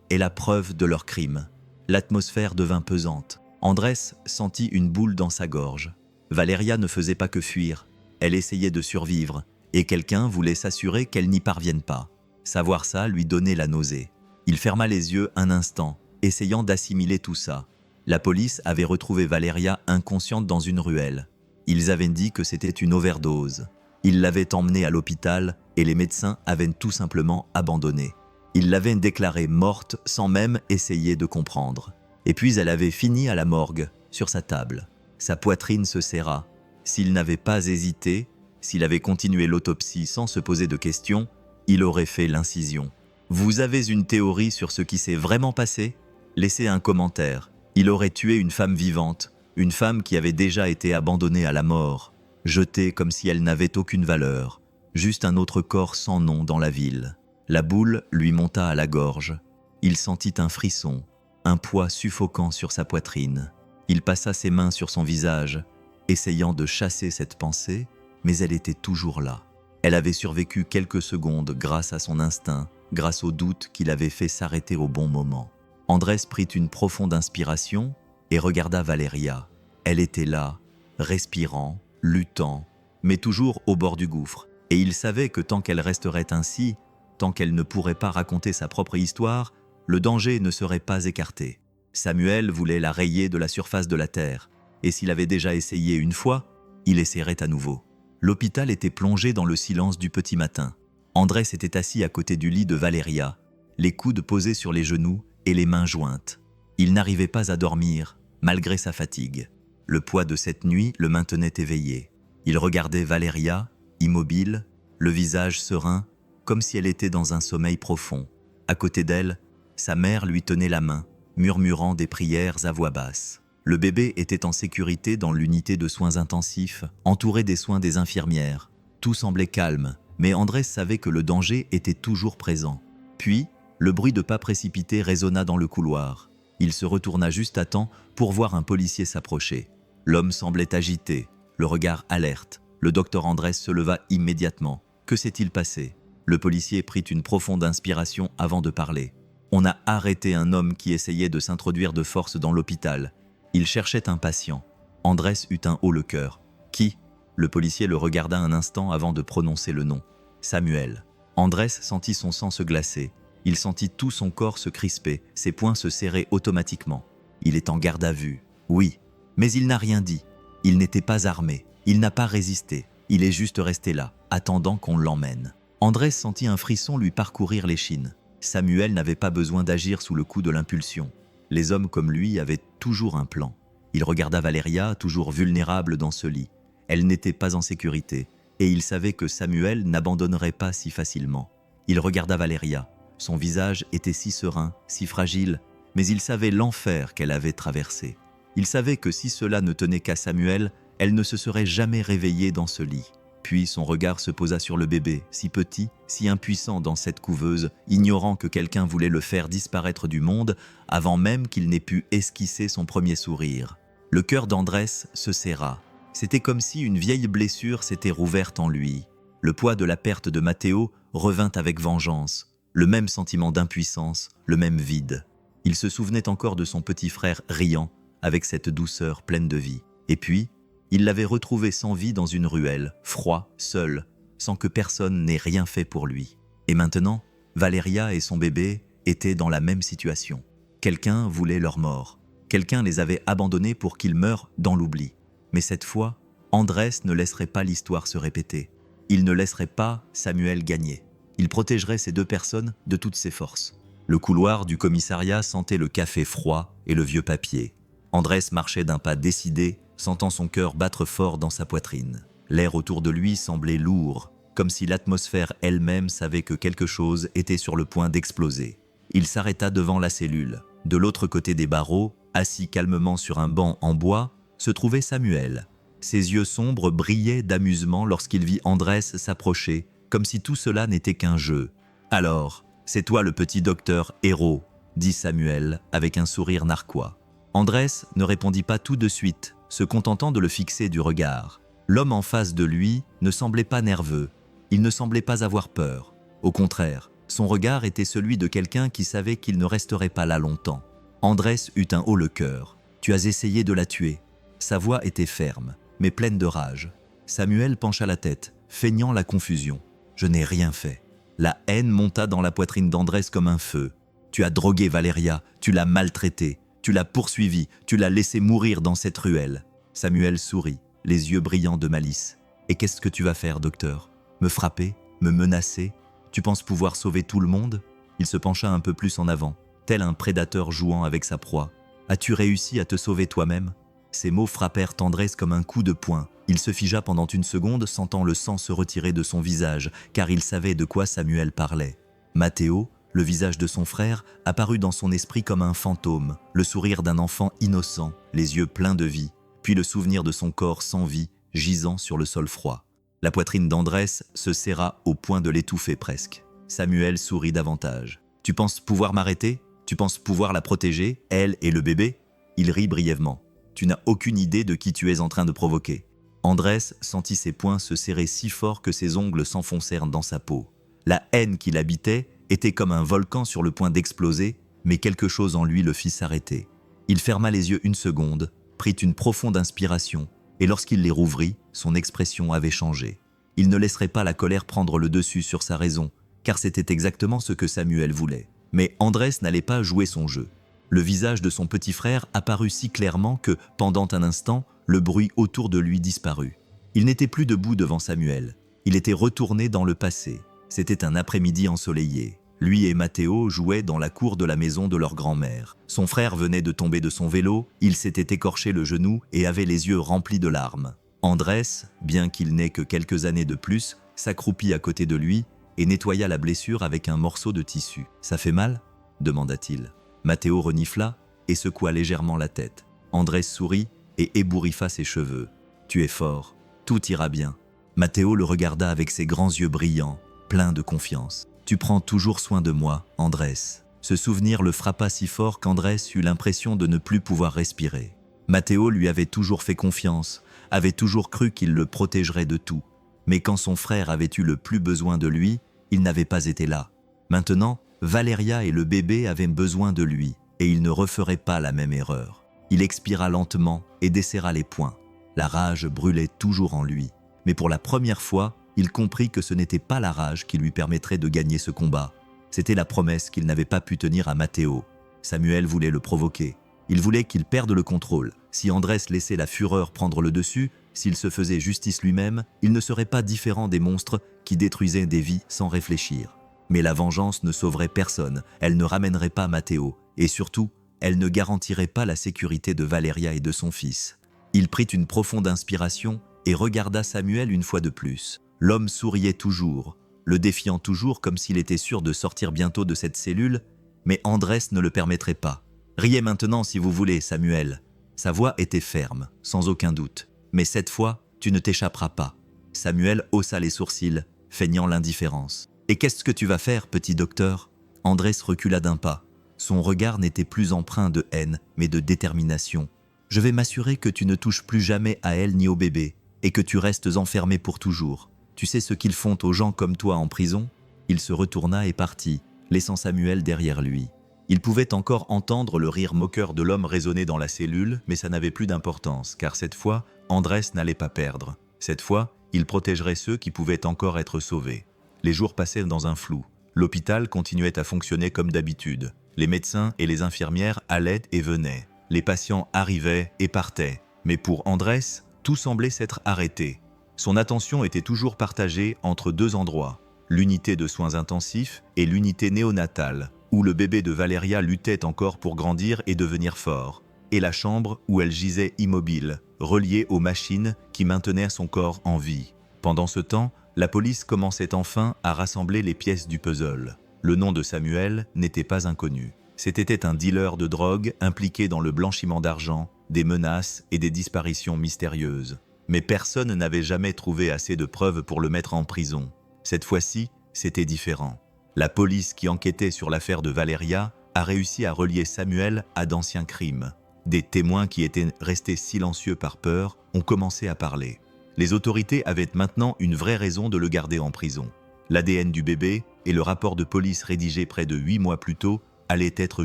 est la preuve de leur crime. L'atmosphère devint pesante. Andrés sentit une boule dans sa gorge. Valéria ne faisait pas que fuir. Elle essayait de survivre, et quelqu'un voulait s'assurer qu'elle n'y parvienne pas. Savoir ça lui donnait la nausée. Il ferma les yeux un instant, essayant d'assimiler tout ça. La police avait retrouvé Valéria inconsciente dans une ruelle. Ils avaient dit que c'était une overdose. Ils l'avaient emmenée à l'hôpital et les médecins avaient tout simplement abandonné. Ils l'avaient déclarée morte sans même essayer de comprendre. Et puis elle avait fini à la morgue, sur sa table. Sa poitrine se serra. S'il n'avait pas hésité, s'il avait continué l'autopsie sans se poser de questions, il aurait fait l'incision. Vous avez une théorie sur ce qui s'est vraiment passé ? Laissez un commentaire. Il aurait tué une femme vivante, une femme qui avait déjà été abandonnée à la mort, jetée comme si elle n'avait aucune valeur, juste un autre corps sans nom dans la ville. La boule lui monta à la gorge. Il sentit un frisson, un poids suffocant sur sa poitrine. Il passa ses mains sur son visage, essayant de chasser cette pensée, mais elle était toujours là. Elle avait survécu quelques secondes grâce à son instinct, grâce au doute qui l'avait fait s'arrêter au bon moment. Andrés prit une profonde inspiration et regarda Valéria. Elle était là, respirant, luttant, mais toujours au bord du gouffre. Et il savait que tant qu'elle resterait ainsi, tant qu'elle ne pourrait pas raconter sa propre histoire, le danger ne serait pas écarté. Samuel voulait la rayer de la surface de la terre, et s'il avait déjà essayé une fois, il essaierait à nouveau. L'hôpital était plongé dans le silence du petit matin. Andrés était assis à côté du lit de Valeria, les coudes posés sur les genoux et les mains jointes. Il n'arrivait pas à dormir, malgré sa fatigue. Le poids de cette nuit le maintenait éveillé. Il regardait Valeria, immobile, le visage serein, comme si elle était dans un sommeil profond. À côté d'elle, sa mère lui tenait la main, murmurant des prières à voix basse. Le bébé était en sécurité dans l'unité de soins intensifs, entouré des soins des infirmières. Tout semblait calme, mais Andrés savait que le danger était toujours présent. Puis, le bruit de pas précipités résonna dans le couloir. Il se retourna juste à temps pour voir un policier s'approcher. L'homme semblait agité, le regard alerte. Le docteur Andrés se leva immédiatement. Que s'est-il passé? Le policier prit une profonde inspiration avant de parler. On a arrêté un homme qui essayait de s'introduire de force dans l'hôpital. Il cherchait un patient. Andrés eut un haut le cœur. Qui? Le policier le regarda un instant avant de prononcer le nom. Samuel. Andrés sentit son sang se glacer. Il sentit tout son corps se crisper, ses poings se serrer automatiquement. Il est en garde à vue. Oui, mais il n'a rien dit. Il n'était pas armé. Il n'a pas résisté. Il est juste resté là, attendant qu'on l'emmène. Andrés sentit un frisson lui parcourir l'échine. Samuel n'avait pas besoin d'agir sous le coup de l'impulsion. Les hommes comme lui avaient toujours un plan. Il regarda Valeria, toujours vulnérable dans ce lit. Elle n'était pas en sécurité, et il savait que Samuel n'abandonnerait pas si facilement. Il regarda Valeria. Son visage était si serein, si fragile, mais il savait l'enfer qu'elle avait traversé. Il savait que si cela ne tenait qu'à Samuel, elle ne se serait jamais réveillée dans ce lit. Puis son regard se posa sur le bébé, si petit, si impuissant dans cette couveuse, ignorant que quelqu'un voulait le faire disparaître du monde avant même qu'il n'ait pu esquisser son premier sourire. Le cœur d'Andrés se serra. C'était comme si une vieille blessure s'était rouverte en lui. Le poids de la perte de Matteo revint avec vengeance. Le même sentiment d'impuissance, le même vide. Il se souvenait encore de son petit frère riant, avec cette douceur pleine de vie. Et puis, il l'avait retrouvé sans vie dans une ruelle, froid, seul, sans que personne n'ait rien fait pour lui. Et maintenant, Valeria et son bébé étaient dans la même situation. Quelqu'un voulait leur mort. Quelqu'un les avait abandonnés pour qu'ils meurent dans l'oubli. Mais cette fois, Andrés ne laisserait pas l'histoire se répéter. Il ne laisserait pas Samuel gagner. Il protégerait ces deux personnes de toutes ses forces. Le couloir du commissariat sentait le café froid et le vieux papier. Andrés marchait d'un pas décidé, sentant son cœur battre fort dans sa poitrine. L'air autour de lui semblait lourd, comme si l'atmosphère elle-même savait que quelque chose était sur le point d'exploser. Il s'arrêta devant la cellule. De l'autre côté des barreaux, assis calmement sur un banc en bois, se trouvait Samuel. Ses yeux sombres brillaient d'amusement lorsqu'il vit Andrés s'approcher, comme si tout cela n'était qu'un jeu. « Alors, c'est toi le petit docteur héros », dit Samuel avec un sourire narquois. Andrés ne répondit pas tout de suite, se contentant de le fixer du regard. L'homme en face de lui ne semblait pas nerveux, il ne semblait pas avoir peur. Au contraire, son regard était celui de quelqu'un qui savait qu'il ne resterait pas là longtemps. Andrés eut un haut le cœur. « Tu as essayé de la tuer ». Sa voix était ferme, mais pleine de rage. Samuel pencha la tête, feignant la confusion. « Je n'ai rien fait ». La haine monta dans la poitrine d'Andrés comme un feu. « Tu as drogué Valeria, tu l'as maltraitée, tu l'as poursuivie, tu l'as laissée mourir dans cette ruelle. » Samuel sourit, les yeux brillants de malice. « Et qu'est-ce que tu vas faire, docteur? Me frapper? Me menacer? Tu penses pouvoir sauver tout le monde ?» Il se pencha un peu plus en avant, tel un prédateur jouant avec sa proie. « As-tu réussi à te sauver toi-même ?» Ces mots frappèrent Andrés comme un coup de poing. Il se figea pendant une seconde, sentant le sang se retirer de son visage, car il savait de quoi Samuel parlait. Matteo, le visage de son frère, apparut dans son esprit comme un fantôme, le sourire d'un enfant innocent, les yeux pleins de vie, puis le souvenir de son corps sans vie, gisant sur le sol froid. La poitrine d'Andrés se serra au point de l'étouffer presque. Samuel sourit davantage. « Tu penses pouvoir m'arrêter? Tu penses pouvoir la protéger, elle et le bébé ?» Il rit brièvement. « Tu n'as aucune idée de qui tu es en train de provoquer. » Andrés sentit ses poings se serrer si fort que ses ongles s'enfoncèrent dans sa peau. La haine qui l'habitait était comme un volcan sur le point d'exploser, mais quelque chose en lui le fit s'arrêter. Il ferma les yeux une seconde, prit une profonde inspiration, et lorsqu'il les rouvrit, son expression avait changé. Il ne laisserait pas la colère prendre le dessus sur sa raison, car c'était exactement ce que Samuel voulait. Mais Andrés n'allait pas jouer son jeu. Le visage de son petit frère apparut si clairement que, pendant un instant, le bruit autour de lui disparut. Il n'était plus debout devant Samuel. Il était retourné dans le passé. C'était un après-midi ensoleillé. Lui et Matteo jouaient dans la cour de la maison de leur grand-mère. Son frère venait de tomber de son vélo, il s'était écorché le genou et avait les yeux remplis de larmes. Andrés, bien qu'il n'ait que quelques années de plus, s'accroupit à côté de lui et nettoya la blessure avec un morceau de tissu. « Ça fait mal ?» demanda-t-il. Matteo renifla et secoua légèrement la tête. Andrés sourit et ébouriffa ses cheveux. « Tu es fort, tout ira bien. » Matteo le regarda avec ses grands yeux brillants, pleins de confiance. « Tu prends toujours soin de moi, Andrés. » Ce souvenir le frappa si fort qu'Andrés eut l'impression de ne plus pouvoir respirer. Matteo lui avait toujours fait confiance, avait toujours cru qu'il le protégerait de tout. Mais quand son frère avait eu le plus besoin de lui, il n'avait pas été là. Maintenant, Valeria et le bébé avaient besoin de lui, et il ne referait pas la même erreur. Il expira lentement et desserra les poings. La rage brûlait toujours en lui. Mais pour la première fois, il comprit que ce n'était pas la rage qui lui permettrait de gagner ce combat. C'était la promesse qu'il n'avait pas pu tenir à Matteo. Samuel voulait le provoquer. Il voulait qu'il perde le contrôle. Si Andrés laissait la fureur prendre le dessus, s'il se faisait justice lui-même, il ne serait pas différent des monstres qui détruisaient des vies sans réfléchir. Mais la vengeance ne sauverait personne, elle ne ramènerait pas Matteo, et surtout, elle ne garantirait pas la sécurité de Valeria et de son fils. Il prit une profonde inspiration et regarda Samuel une fois de plus. L'homme souriait toujours, le défiant toujours comme s'il était sûr de sortir bientôt de cette cellule, mais Andrés ne le permettrait pas. « Riez maintenant si vous voulez, Samuel. » Sa voix était ferme, sans aucun doute. « Mais cette fois, tu ne t'échapperas pas. » Samuel haussa les sourcils, feignant l'indifférence. « Et qu'est-ce que tu vas faire, petit docteur ?» Andrés recula d'un pas. Son regard n'était plus empreint de haine, mais de détermination. « Je vais m'assurer que tu ne touches plus jamais à elle ni au bébé, et que tu restes enfermé pour toujours. Tu sais ce qu'ils font aux gens comme toi en prison ?» Il se retourna et partit, laissant Samuel derrière lui. Il pouvait encore entendre le rire moqueur de l'homme résonner dans la cellule, mais ça n'avait plus d'importance, car cette fois, Andrés n'allait pas perdre. Cette fois, il protégerait ceux qui pouvaient encore être sauvés. Les jours passaient dans un flou. L'hôpital continuait à fonctionner comme d'habitude. Les médecins et les infirmières allaient et venaient. Les patients arrivaient et partaient. Mais pour Andrés, tout semblait s'être arrêté. Son attention était toujours partagée entre deux endroits, l'unité de soins intensifs et l'unité néonatale, où le bébé de Valeria luttait encore pour grandir et devenir fort, et la chambre où elle gisait immobile, reliée aux machines qui maintenaient son corps en vie. Pendant ce temps, la police commençait enfin à rassembler les pièces du puzzle. Le nom de Samuel n'était pas inconnu. C'était un dealer de drogue impliqué dans le blanchiment d'argent, des menaces et des disparitions mystérieuses. Mais personne n'avait jamais trouvé assez de preuves pour le mettre en prison. Cette fois-ci, c'était différent. La police qui enquêtait sur l'affaire de Valeria a réussi à relier Samuel à d'anciens crimes. Des témoins qui étaient restés silencieux par peur ont commencé à parler. Les autorités avaient maintenant une vraie raison de le garder en prison. L'ADN du bébé et le rapport de police rédigé près de 8 mois plus tôt allaient être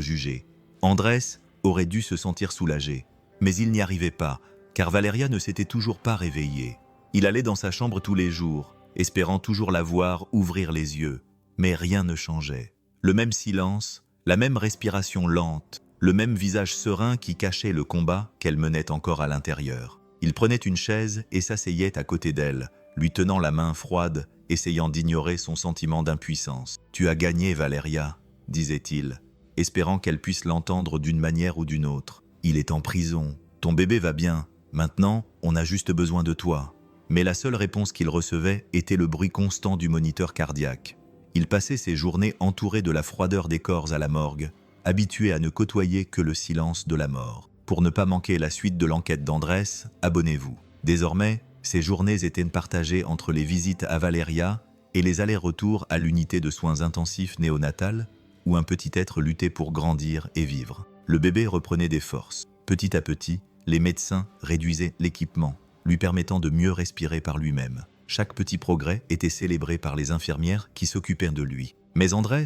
jugés. Andrés aurait dû se sentir soulagé. Mais il n'y arrivait pas, car Valeria ne s'était toujours pas réveillée. Il allait dans sa chambre tous les jours, espérant toujours la voir ouvrir les yeux. Mais rien ne changeait. Le même silence, la même respiration lente, le même visage serein qui cachait le combat qu'elle menait encore à l'intérieur. Il prenait une chaise et s'asseyait à côté d'elle, lui tenant la main froide, essayant d'ignorer son sentiment d'impuissance. « Tu as gagné, Valeria », disait-il, espérant qu'elle puisse l'entendre d'une manière ou d'une autre. « Il est en prison. Ton bébé va bien. Maintenant, on a juste besoin de toi. » Mais la seule réponse qu'il recevait était le bruit constant du moniteur cardiaque. Il passait ses journées entouré de la froideur des corps à la morgue, habitué à ne côtoyer que le silence de la mort. Pour ne pas manquer la suite de l'enquête d'Andrés, abonnez-vous. Désormais, ses journées étaient partagées entre les visites à Valeria et les allers-retours à l'unité de soins intensifs néonatale, où un petit être luttait pour grandir et vivre. Le bébé reprenait des forces. Petit à petit, les médecins réduisaient l'équipement, lui permettant de mieux respirer par lui-même. Chaque petit progrès était célébré par les infirmières qui s'occupèrent de lui. Mais Andrés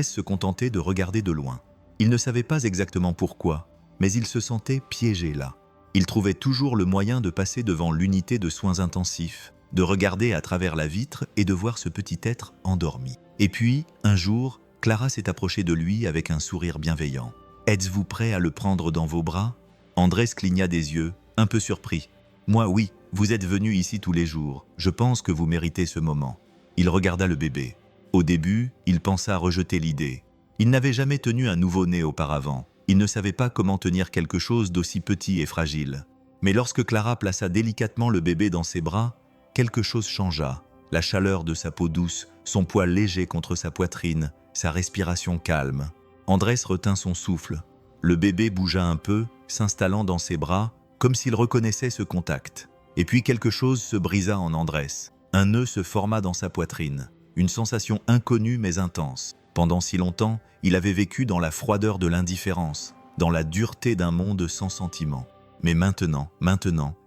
se contentait de regarder de loin. Il ne savait pas exactement pourquoi, mais il se sentait piégé là. Il trouvait toujours le moyen de passer devant l'unité de soins intensifs, de regarder à travers la vitre et de voir ce petit être endormi. Et puis, un jour, Clara s'est approchée de lui avec un sourire bienveillant. Êtes-vous prêt à le prendre dans vos bras ?» Andrés cligna des yeux, un peu surpris. « Moi, oui, vous êtes venu ici tous les jours. Je pense que vous méritez ce moment. » Il regarda le bébé. Au début, il pensa rejeter l'idée. Il n'avait jamais tenu un nouveau-né auparavant. Il ne savait pas comment tenir quelque chose d'aussi petit et fragile. Mais lorsque Clara plaça délicatement le bébé dans ses bras, quelque chose changea. La chaleur de sa peau douce, son poids léger contre sa poitrine, sa respiration calme. Andrés retint son souffle. Le bébé bougea un peu, s'installant dans ses bras, comme s'il reconnaissait ce contact. Et puis quelque chose se brisa en Andrés. Un nœud se forma dans sa poitrine. Une sensation inconnue mais intense. Pendant si longtemps, il avait vécu dans la froideur de l'indifférence, dans la dureté d'un monde sans sentiment. Mais maintenant,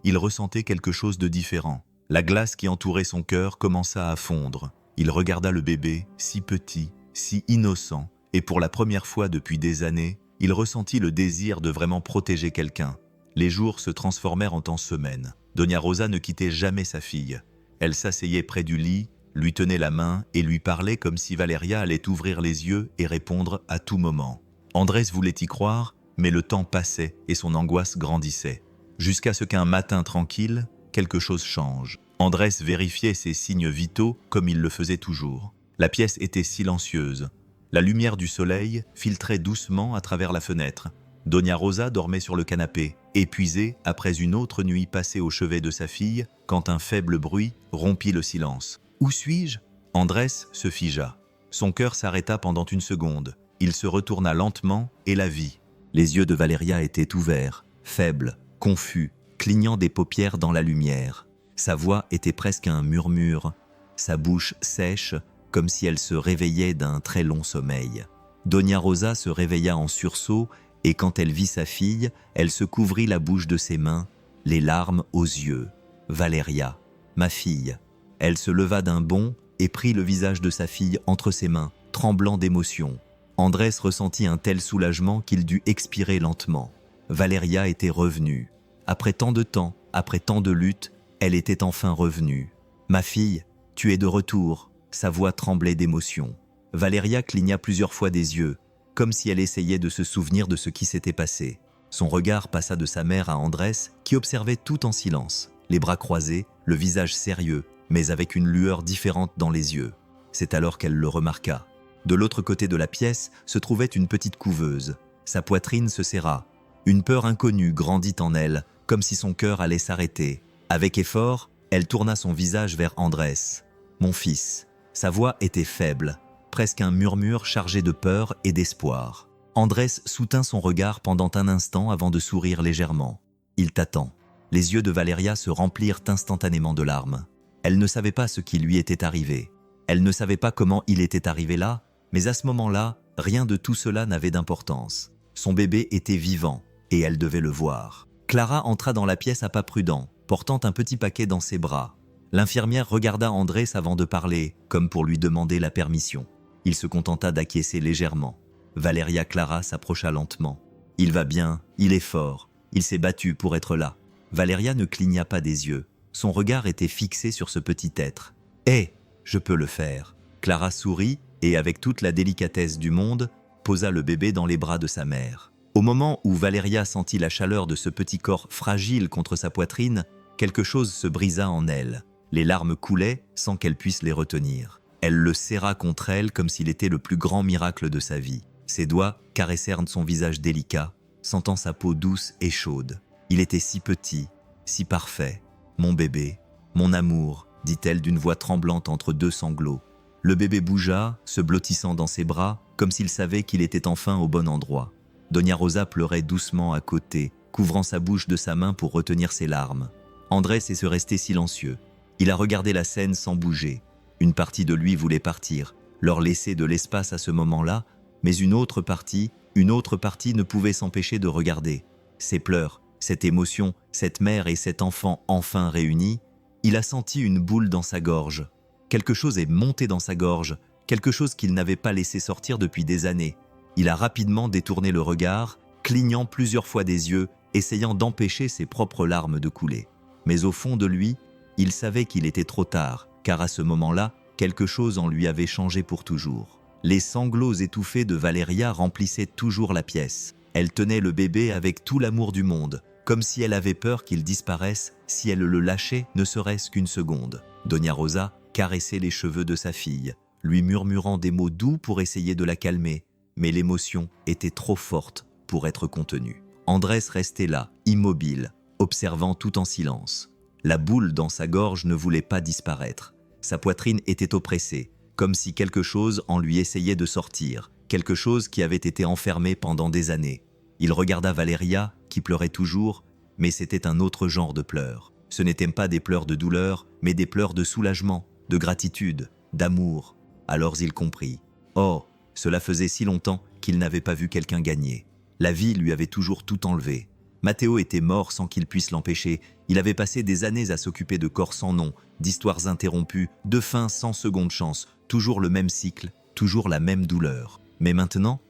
il ressentait quelque chose de différent. La glace qui entourait son cœur commença à fondre. Il regarda le bébé, si petit, si innocent, et pour la première fois depuis des années, il ressentit le désir de vraiment protéger quelqu'un. Les jours se transformèrent en semaines. Doña Rosa ne quittait jamais sa fille. Elle s'asseyait près du lit, lui tenait la main et lui parlait comme si Valeria allait ouvrir les yeux et répondre à tout moment. Andrés voulait y croire, mais le temps passait et son angoisse grandissait. Jusqu'à ce qu'un matin tranquille, quelque chose change. Andrés vérifiait ses signes vitaux comme il le faisait toujours. La pièce était silencieuse. La lumière du soleil filtrait doucement à travers la fenêtre. Doña Rosa dormait sur le canapé, épuisée après une autre nuit passée au chevet de sa fille, quand un faible bruit rompit le silence. « Où suis-je » Andrés se figea. Son cœur s'arrêta pendant une seconde. Il se retourna lentement et la vit. Les yeux de Valeria étaient ouverts, faibles, confus, clignant des paupières dans la lumière. Sa voix était presque un murmure, sa bouche sèche, comme si elle se réveillait d'un très long sommeil. Doña Rosa se réveilla en sursaut et quand elle vit sa fille, elle se couvrit la bouche de ses mains, les larmes aux yeux. « Valeria, ma fille !» Elle se leva d'un bond et prit le visage de sa fille entre ses mains, tremblant d'émotion. Andrés ressentit un tel soulagement qu'il dut expirer lentement. Valeria était revenue. Après tant de temps, après tant de luttes, elle était enfin revenue. « Ma fille, tu es de retour !» Sa voix tremblait d'émotion. Valeria cligna plusieurs fois des yeux, comme si elle essayait de se souvenir de ce qui s'était passé. Son regard passa de sa mère à Andrés, qui observait tout en silence, les bras croisés, le visage sérieux, mais avec une lueur différente dans les yeux. C'est alors qu'elle le remarqua. De l'autre côté de la pièce se trouvait une petite couveuse. Sa poitrine se serra. Une peur inconnue grandit en elle, comme si son cœur allait s'arrêter. Avec effort, elle tourna son visage vers Andrés. « Mon fils ». Sa voix était faible, presque un murmure chargé de peur et d'espoir. Andrés soutint son regard pendant un instant avant de sourire légèrement. « Il t'attend ». Les yeux de Valeria se remplirent instantanément de larmes. Elle ne savait pas ce qui lui était arrivé. Elle ne savait pas comment il était arrivé là, mais à ce moment-là, rien de tout cela n'avait d'importance. Son bébé était vivant, et elle devait le voir. Clara entra dans la pièce à pas prudents, portant un petit paquet dans ses bras. L'infirmière regarda Andrés avant de parler, comme pour lui demander la permission. Il se contenta d'acquiescer légèrement. Valeria Clara s'approcha lentement. « Il va bien, il est fort, il s'est battu pour être là. » Valeria ne cligna pas des yeux. Son regard était fixé sur ce petit être. « Hé, je peux le faire. » Clara sourit et, avec toute la délicatesse du monde, posa le bébé dans les bras de sa mère. Au moment où Valeria sentit la chaleur de ce petit corps fragile contre sa poitrine, quelque chose se brisa en elle. Les larmes coulaient sans qu'elle puisse les retenir. Elle le serra contre elle comme s'il était le plus grand miracle de sa vie. Ses doigts caressèrent son visage délicat, sentant sa peau douce et chaude. Il était si petit, si parfait. « Mon bébé, mon amour », dit-elle d'une voix tremblante entre deux sanglots. Le bébé bougea, se blottissant dans ses bras, comme s'il savait qu'il était enfin au bon endroit. Doña Rosa pleurait doucement à côté, couvrant sa bouche de sa main pour retenir ses larmes. Andrés se restait silencieux. Il a regardé la scène sans bouger. Une partie de lui voulait partir, leur laisser de l'espace à ce moment-là, mais une autre partie ne pouvait s'empêcher de regarder. Ses pleurs, cette émotion, cette mère et cet enfant enfin réunis, il a senti une boule dans sa gorge. Quelque chose est monté dans sa gorge, quelque chose qu'il n'avait pas laissé sortir depuis des années. Il a rapidement détourné le regard, clignant plusieurs fois des yeux, essayant d'empêcher ses propres larmes de couler. Mais au fond de lui, il savait qu'il était trop tard, car à ce moment-là, quelque chose en lui avait changé pour toujours. Les sanglots étouffés de Valeria remplissaient toujours la pièce. Elle tenait le bébé avec tout l'amour du monde, comme si elle avait peur qu'il disparaisse si elle le lâchait ne serait-ce qu'une seconde. Doña Rosa caressait les cheveux de sa fille, lui murmurant des mots doux pour essayer de la calmer, mais l'émotion était trop forte pour être contenue. Andrés restait là, immobile, observant tout en silence. La boule dans sa gorge ne voulait pas disparaître. Sa poitrine était oppressée, comme si quelque chose en lui essayait de sortir, quelque chose qui avait été enfermé pendant des années. Il regarda Valeria, qui pleurait toujours, mais c'était un autre genre de pleurs. Ce n'étaient pas des pleurs de douleur, mais des pleurs de soulagement, de gratitude, d'amour. Alors il comprit. Oh, cela faisait si longtemps qu'il n'avait pas vu quelqu'un gagner. La vie lui avait toujours tout enlevé. Matteo était mort sans qu'il puisse l'empêcher. Il avait passé des années à s'occuper de corps sans nom, d'histoires interrompues, de fins sans seconde chance, toujours le même cycle, toujours la même douleur. Mais maintenant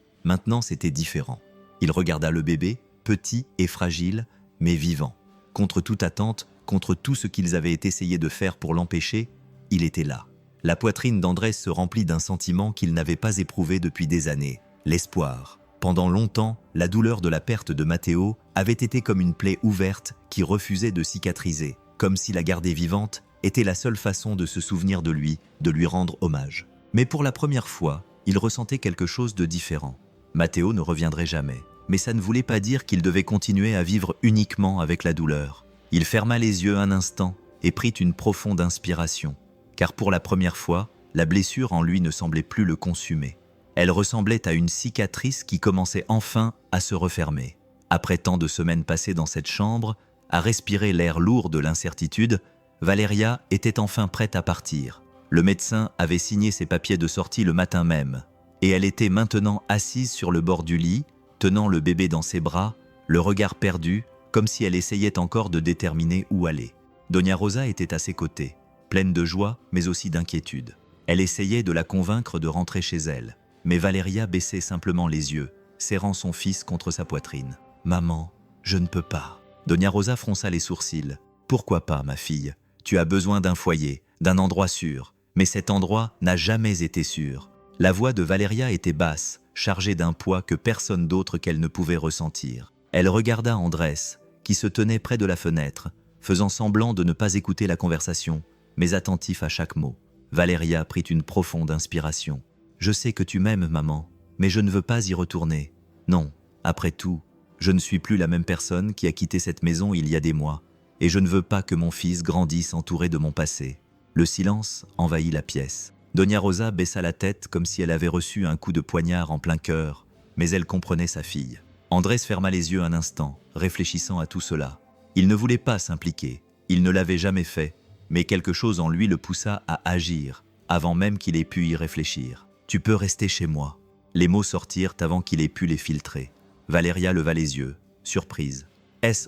c'était différent. Il regarda le bébé, petit et fragile, mais vivant. Contre toute attente, contre tout ce qu'ils avaient essayé de faire pour l'empêcher, il était là. La poitrine d'Andrés se remplit d'un sentiment qu'il n'avait pas éprouvé depuis des années, l'espoir. Pendant longtemps, la douleur de la perte de Matteo avait été comme une plaie ouverte qui refusait de cicatriser, comme si la garder vivante était la seule façon de se souvenir de lui rendre hommage. Mais pour la première fois, il ressentait quelque chose de différent. Matteo ne reviendrait jamais, mais ça ne voulait pas dire qu'il devait continuer à vivre uniquement avec la douleur. Il ferma les yeux un instant et prit une profonde inspiration, car pour la première fois, la blessure en lui ne semblait plus le consumer. Elle ressemblait à une cicatrice qui commençait enfin à se refermer. Après tant de semaines passées dans cette chambre, à respirer l'air lourd de l'incertitude, Valeria était enfin prête à partir. Le médecin avait signé ses papiers de sortie le matin même, et elle était maintenant assise sur le bord du lit, tenant le bébé dans ses bras, le regard perdu, comme si elle essayait encore de déterminer où aller. Doña Rosa était à ses côtés, pleine de joie mais aussi d'inquiétude. Elle essayait de la convaincre de rentrer chez elle. Mais Valeria baissait simplement les yeux, serrant son fils contre sa poitrine. « Maman, je ne peux pas. » Doña Rosa fronça les sourcils. « Pourquoi pas, ma fille? Tu as besoin d'un foyer, d'un endroit sûr. Mais cet endroit n'a jamais été sûr. » La voix de Valeria était basse, chargée d'un poids que personne d'autre qu'elle ne pouvait ressentir. Elle regarda Andrés, qui se tenait près de la fenêtre, faisant semblant de ne pas écouter la conversation, mais attentif à chaque mot. Valeria prit une profonde inspiration. « Je sais que tu m'aimes, maman, mais je ne veux pas y retourner. Non, après tout, je ne suis plus la même personne qui a quitté cette maison il y a des mois, et je ne veux pas que mon fils grandisse entouré de mon passé. » Le silence envahit la pièce. Doña Rosa baissa la tête comme si elle avait reçu un coup de poignard en plein cœur, mais elle comprenait sa fille. Andrés ferma les yeux un instant, réfléchissant à tout cela. Il ne voulait pas s'impliquer, il ne l'avait jamais fait, mais quelque chose en lui le poussa à agir, avant même qu'il ait pu y réfléchir. « Tu peux rester chez moi. » Les mots sortirent avant qu'il ait pu les filtrer. Valeria leva les yeux, surprise.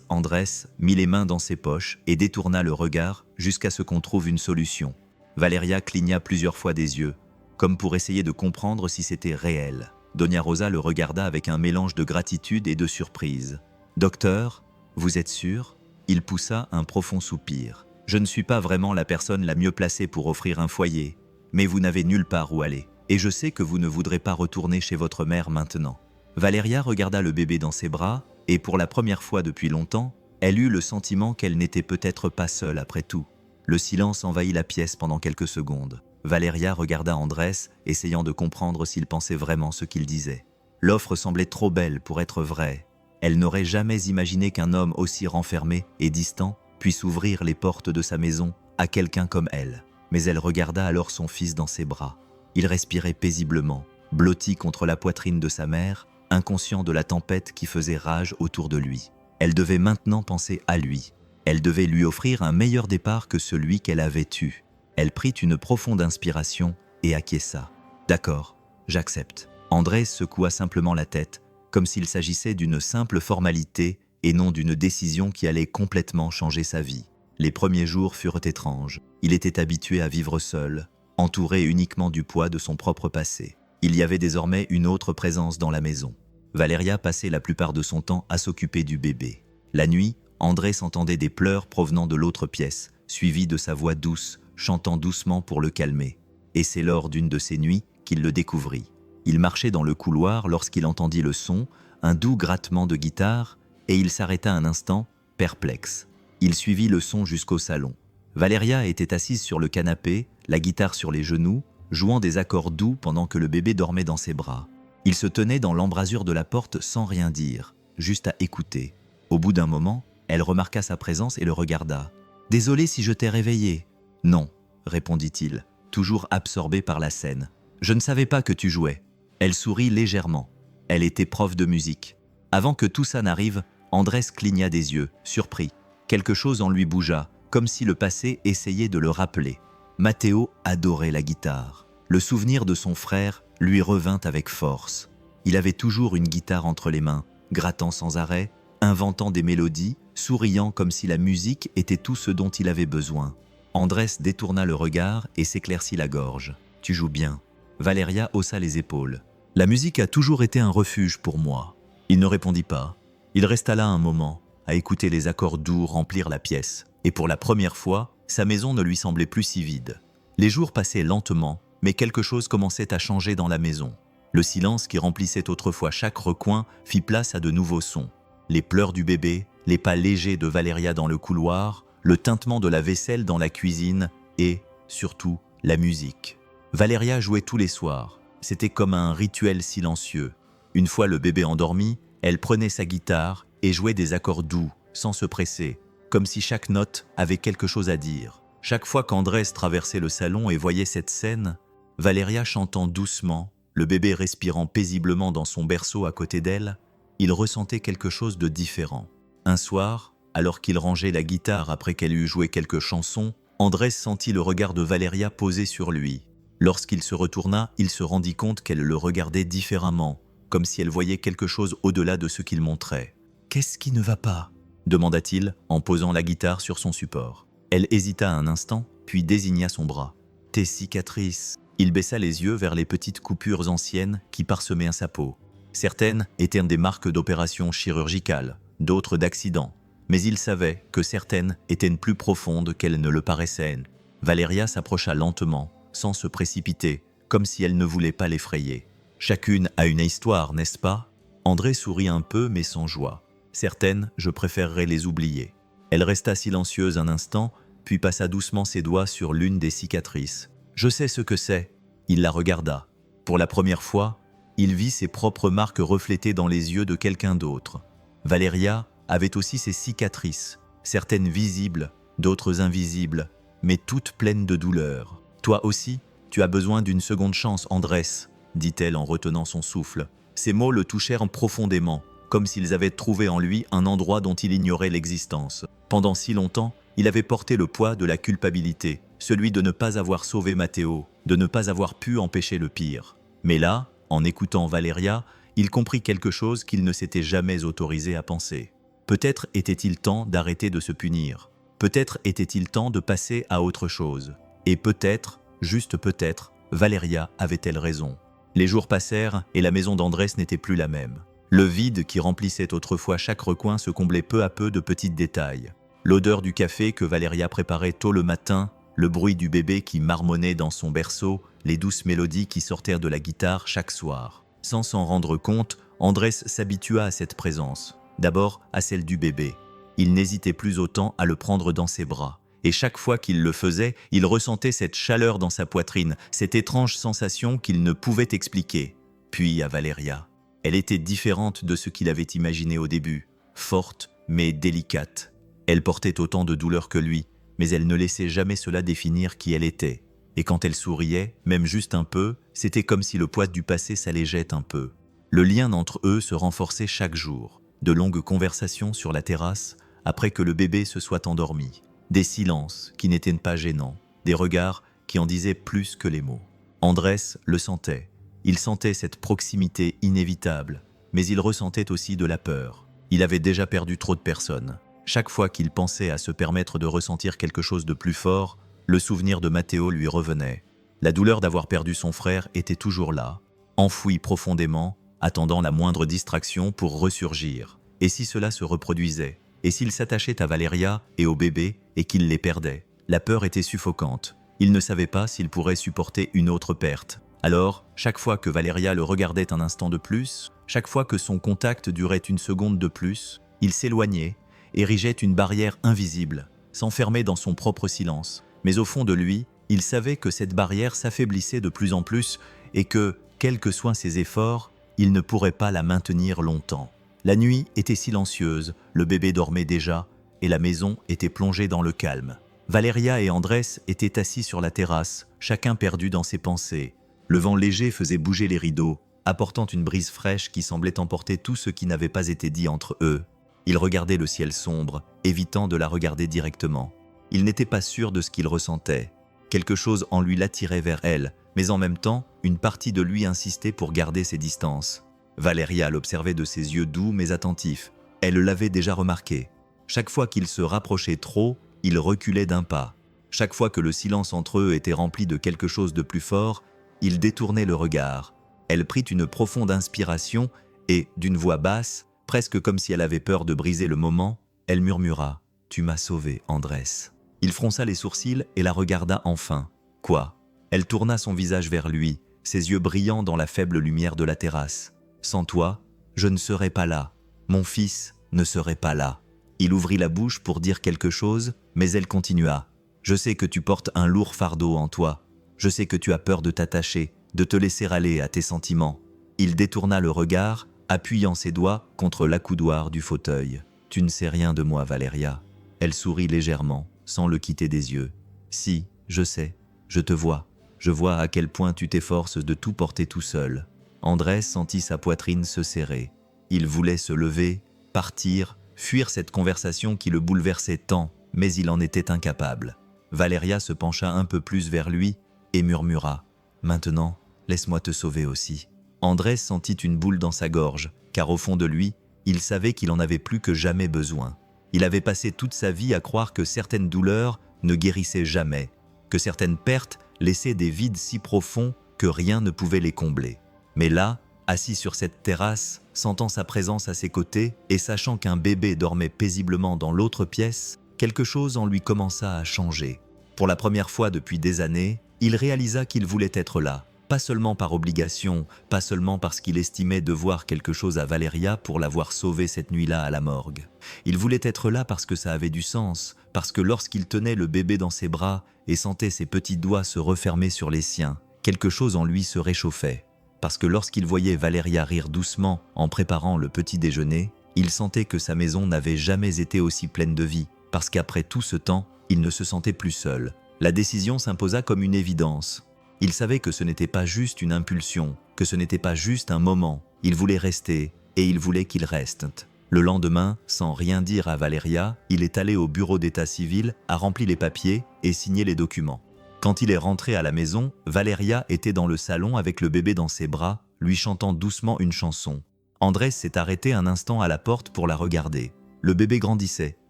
Andrés mit les mains dans ses poches et détourna le regard jusqu'à ce qu'on trouve une solution. Valeria cligna plusieurs fois des yeux, comme pour essayer de comprendre si c'était réel. Doña Rosa le regarda avec un mélange de gratitude et de surprise. « Docteur, vous êtes sûr ?» Il poussa un profond soupir. « Je ne suis pas vraiment la personne la mieux placée pour offrir un foyer, mais vous n'avez nulle part où aller. Et je sais que vous ne voudrez pas retourner chez votre mère maintenant. » Valeria regarda le bébé dans ses bras, et pour la première fois depuis longtemps, elle eut le sentiment qu'elle n'était peut-être pas seule après tout. Le silence envahit la pièce pendant quelques secondes. Valeria regarda Andrés, essayant de comprendre s'il pensait vraiment ce qu'il disait. L'offre semblait trop belle pour être vraie. Elle n'aurait jamais imaginé qu'un homme aussi renfermé et distant puisse ouvrir les portes de sa maison à quelqu'un comme elle. Mais elle regarda alors son fils dans ses bras. Il respirait paisiblement, blotti contre la poitrine de sa mère, inconscient de la tempête qui faisait rage autour de lui. Elle devait maintenant penser à lui. Elle devait lui offrir un meilleur départ que celui qu'elle avait eu. Elle prit une profonde inspiration et acquiesça. « D'accord, j'accepte. » Andrés secoua simplement la tête, comme s'il s'agissait d'une simple formalité et non d'une décision qui allait complètement changer sa vie. Les premiers jours furent étranges. Il était habitué à vivre seul, entouré uniquement du poids de son propre passé. Il y avait désormais une autre présence dans la maison. Valeria passait la plupart de son temps à s'occuper du bébé. La nuit, Andrés entendait des pleurs provenant de l'autre pièce, suivis de sa voix douce, chantant doucement pour le calmer. Et c'est lors d'une de ces nuits qu'il le découvrit. Il marchait dans le couloir lorsqu'il entendit le son, un doux grattement de guitare, et il s'arrêta un instant, perplexe. Il suivit le son jusqu'au salon. Valeria était assise sur le canapé, la guitare sur les genoux, jouant des accords doux pendant que le bébé dormait dans ses bras. Il se tenait dans l'embrasure de la porte sans rien dire, juste à écouter. Au bout d'un moment, elle remarqua sa présence et le regarda. « Désolé si je t'ai réveillé. »« Non, » répondit-il, toujours absorbé par la scène. « Je ne savais pas que tu jouais. » Elle sourit légèrement. Elle était prof de musique. Avant que tout ça n'arrive, Andrés cligna des yeux, surpris. Quelque chose en lui bougea, comme si le passé essayait de le rappeler. Matteo adorait la guitare. Le souvenir de son frère lui revint avec force. Il avait toujours une guitare entre les mains, grattant sans arrêt, inventant des mélodies, souriant comme si la musique était tout ce dont il avait besoin. Andrés détourna le regard et s'éclaircit la gorge. « Tu joues bien. » Valeria haussa les épaules. « La musique a toujours été un refuge pour moi. » Il ne répondit pas. Il resta là un moment, à écouter les accords doux remplir la pièce. Et pour la première fois, sa maison ne lui semblait plus si vide. Les jours passaient lentement, mais quelque chose commençait à changer dans la maison. Le silence qui remplissait autrefois chaque recoin fit place à de nouveaux sons. Les pleurs du bébé, les pas légers de Valeria dans le couloir, le tintement de la vaisselle dans la cuisine et, surtout, la musique. Valeria jouait tous les soirs. C'était comme un rituel silencieux. Une fois le bébé endormi, elle prenait sa guitare et jouait des accords doux, sans se presser, comme si chaque note avait quelque chose à dire. Chaque fois qu'Andrés traversait le salon et voyait cette scène, Valeria chantant doucement, le bébé respirant paisiblement dans son berceau à côté d'elle, il ressentait quelque chose de différent. Un soir, alors qu'il rangeait la guitare après qu'elle eut joué quelques chansons, Andrés sentit le regard de Valeria posé sur lui. Lorsqu'il se retourna, il se rendit compte qu'elle le regardait différemment, comme si elle voyait quelque chose au-delà de ce qu'il montrait. « Qu'est-ce qui ne va pas ?» demanda-t-il en posant la guitare sur son support. Elle hésita un instant, puis désigna son bras. « Tes cicatrices !» Il baissa les yeux vers les petites coupures anciennes qui parsemaient sa peau. Certaines étaient des marques d'opérations chirurgicales, d'autres d'accidents, mais il savait que certaines étaient plus profondes qu'elles ne le paraissaient. Valeria s'approcha lentement, sans se précipiter, comme si elle ne voulait pas l'effrayer. Chacune a une histoire, n'est-ce pas? André sourit un peu, mais sans joie. Certaines, je préférerais les oublier. Elle resta silencieuse un instant, puis passa doucement ses doigts sur l'une des cicatrices. Je sais ce que c'est. Il la regarda. Pour la première fois, il vit ses propres marques reflétées dans les yeux de quelqu'un d'autre. Valeria avait aussi ses cicatrices, certaines visibles, d'autres invisibles, mais toutes pleines de douleur. « Toi aussi, tu as besoin d'une seconde chance, Andrés », dit-elle en retenant son souffle. Ces mots le touchèrent profondément, comme s'ils avaient trouvé en lui un endroit dont il ignorait l'existence. Pendant si longtemps, il avait porté le poids de la culpabilité, celui de ne pas avoir sauvé Matteo, de ne pas avoir pu empêcher le pire. Mais là, en écoutant Valeria, il comprit quelque chose qu'il ne s'était jamais autorisé à penser. Peut-être était-il temps d'arrêter de se punir. Peut-être était-il temps de passer à autre chose. Et peut-être, juste peut-être, Valeria avait-elle raison. Les jours passèrent et la maison d'Andrés n'était plus la même. Le vide qui remplissait autrefois chaque recoin se comblait peu à peu de petits détails. L'odeur du café que Valeria préparait tôt le matin, le bruit du bébé qui marmonnait dans son berceau, les douces mélodies qui sortirent de la guitare chaque soir. Sans s'en rendre compte, Andrés s'habitua à cette présence, d'abord à celle du bébé. Il n'hésitait plus autant à le prendre dans ses bras. Et chaque fois qu'il le faisait, il ressentait cette chaleur dans sa poitrine, cette étrange sensation qu'il ne pouvait expliquer. Puis à Valeria. Elle était différente de ce qu'il avait imaginé au début, forte mais délicate. Elle portait autant de douleur que lui, mais elle ne laissait jamais cela définir qui elle était. Et quand elle souriait, même juste un peu, c'était comme si le poids du passé s'allégeait un peu. Le lien entre eux se renforçait chaque jour. De longues conversations sur la terrasse, après que le bébé se soit endormi. Des silences qui n'étaient pas gênants, des regards qui en disaient plus que les mots. Andrés le sentait. Il sentait cette proximité inévitable, mais il ressentait aussi de la peur. Il avait déjà perdu trop de personnes. Chaque fois qu'il pensait à se permettre de ressentir quelque chose de plus fort, le souvenir de Matteo lui revenait. La douleur d'avoir perdu son frère était toujours là, enfouie profondément, attendant la moindre distraction pour ressurgir. Et si cela se reproduisait? Et s'il s'attachait à Valeria et au bébé et qu'il les perdait? La peur était suffocante. Il ne savait pas s'il pourrait supporter une autre perte. Alors, chaque fois que Valeria le regardait un instant de plus, chaque fois que son contact durait une seconde de plus, il s'éloignait, érigeait une barrière invisible, s'enfermait dans son propre silence. Mais au fond de lui, il savait que cette barrière s'affaiblissait de plus en plus et que, quels que soient ses efforts, il ne pourrait pas la maintenir longtemps. La nuit était silencieuse, le bébé dormait déjà et la maison était plongée dans le calme. Valeria et Andrés étaient assis sur la terrasse, chacun perdu dans ses pensées. Le vent léger faisait bouger les rideaux, apportant une brise fraîche qui semblait emporter tout ce qui n'avait pas été dit entre eux. Il regardait le ciel sombre, évitant de la regarder directement. Il n'était pas sûr de ce qu'il ressentait. Quelque chose en lui l'attirait vers elle, mais en même temps, une partie de lui insistait pour garder ses distances. Valeria l'observait de ses yeux doux mais attentifs. Elle l'avait déjà remarqué. Chaque fois qu'il se rapprochait trop, il reculait d'un pas. Chaque fois que le silence entre eux était rempli de quelque chose de plus fort, il détournait le regard. Elle prit une profonde inspiration et, d'une voix basse, presque comme si elle avait peur de briser le moment, elle murmura « Tu m'as sauvé, Andrés ». Il fronça les sourcils et la regarda enfin. Quoi ? Elle tourna son visage vers lui, ses yeux brillants dans la faible lumière de la terrasse. « Sans toi, je ne serais pas là. Mon fils ne serait pas là. » Il ouvrit la bouche pour dire quelque chose, mais elle continua. « Je sais que tu portes un lourd fardeau en toi. Je sais que tu as peur de t'attacher, de te laisser aller à tes sentiments. » Il détourna le regard, appuyant ses doigts contre l'accoudoir du fauteuil. « Tu ne sais rien de moi, Valeria. » Elle sourit légèrement, sans le quitter des yeux. « Si, je sais, je te vois. Je vois à quel point tu t'efforces de tout porter tout seul. » Andrés sentit sa poitrine se serrer. Il voulait se lever, partir, fuir cette conversation qui le bouleversait tant, mais il en était incapable. Valeria se pencha un peu plus vers lui et murmura « Maintenant, laisse-moi te sauver aussi. » Andrés sentit une boule dans sa gorge, car au fond de lui, il savait qu'il en avait plus que jamais besoin. Il avait passé toute sa vie à croire que certaines douleurs ne guérissaient jamais, que certaines pertes laissaient des vides si profonds que rien ne pouvait les combler. Mais là, assis sur cette terrasse, sentant sa présence à ses côtés et sachant qu'un bébé dormait paisiblement dans l'autre pièce, quelque chose en lui commença à changer. Pour la première fois depuis des années, il réalisa qu'il voulait être là, pas seulement par obligation, pas seulement parce qu'il estimait devoir quelque chose à Valeria pour l'avoir sauvée cette nuit-là à la morgue. Il voulait être là parce que ça avait du sens, parce que lorsqu'il tenait le bébé dans ses bras et sentait ses petits doigts se refermer sur les siens, quelque chose en lui se réchauffait. Parce que lorsqu'il voyait Valeria rire doucement en préparant le petit déjeuner, il sentait que sa maison n'avait jamais été aussi pleine de vie, parce qu'après tout ce temps, il ne se sentait plus seul. La décision s'imposa comme une évidence. Il savait que ce n'était pas juste une impulsion, que ce n'était pas juste un moment. Il voulait rester, et il voulait qu'il reste. Le lendemain, sans rien dire à Valeria, il est allé au bureau d'état civil, a rempli les papiers et signé les documents. Quand il est rentré à la maison, Valeria était dans le salon avec le bébé dans ses bras, lui chantant doucement une chanson. Andrés s'est arrêté un instant à la porte pour la regarder. Le bébé grandissait,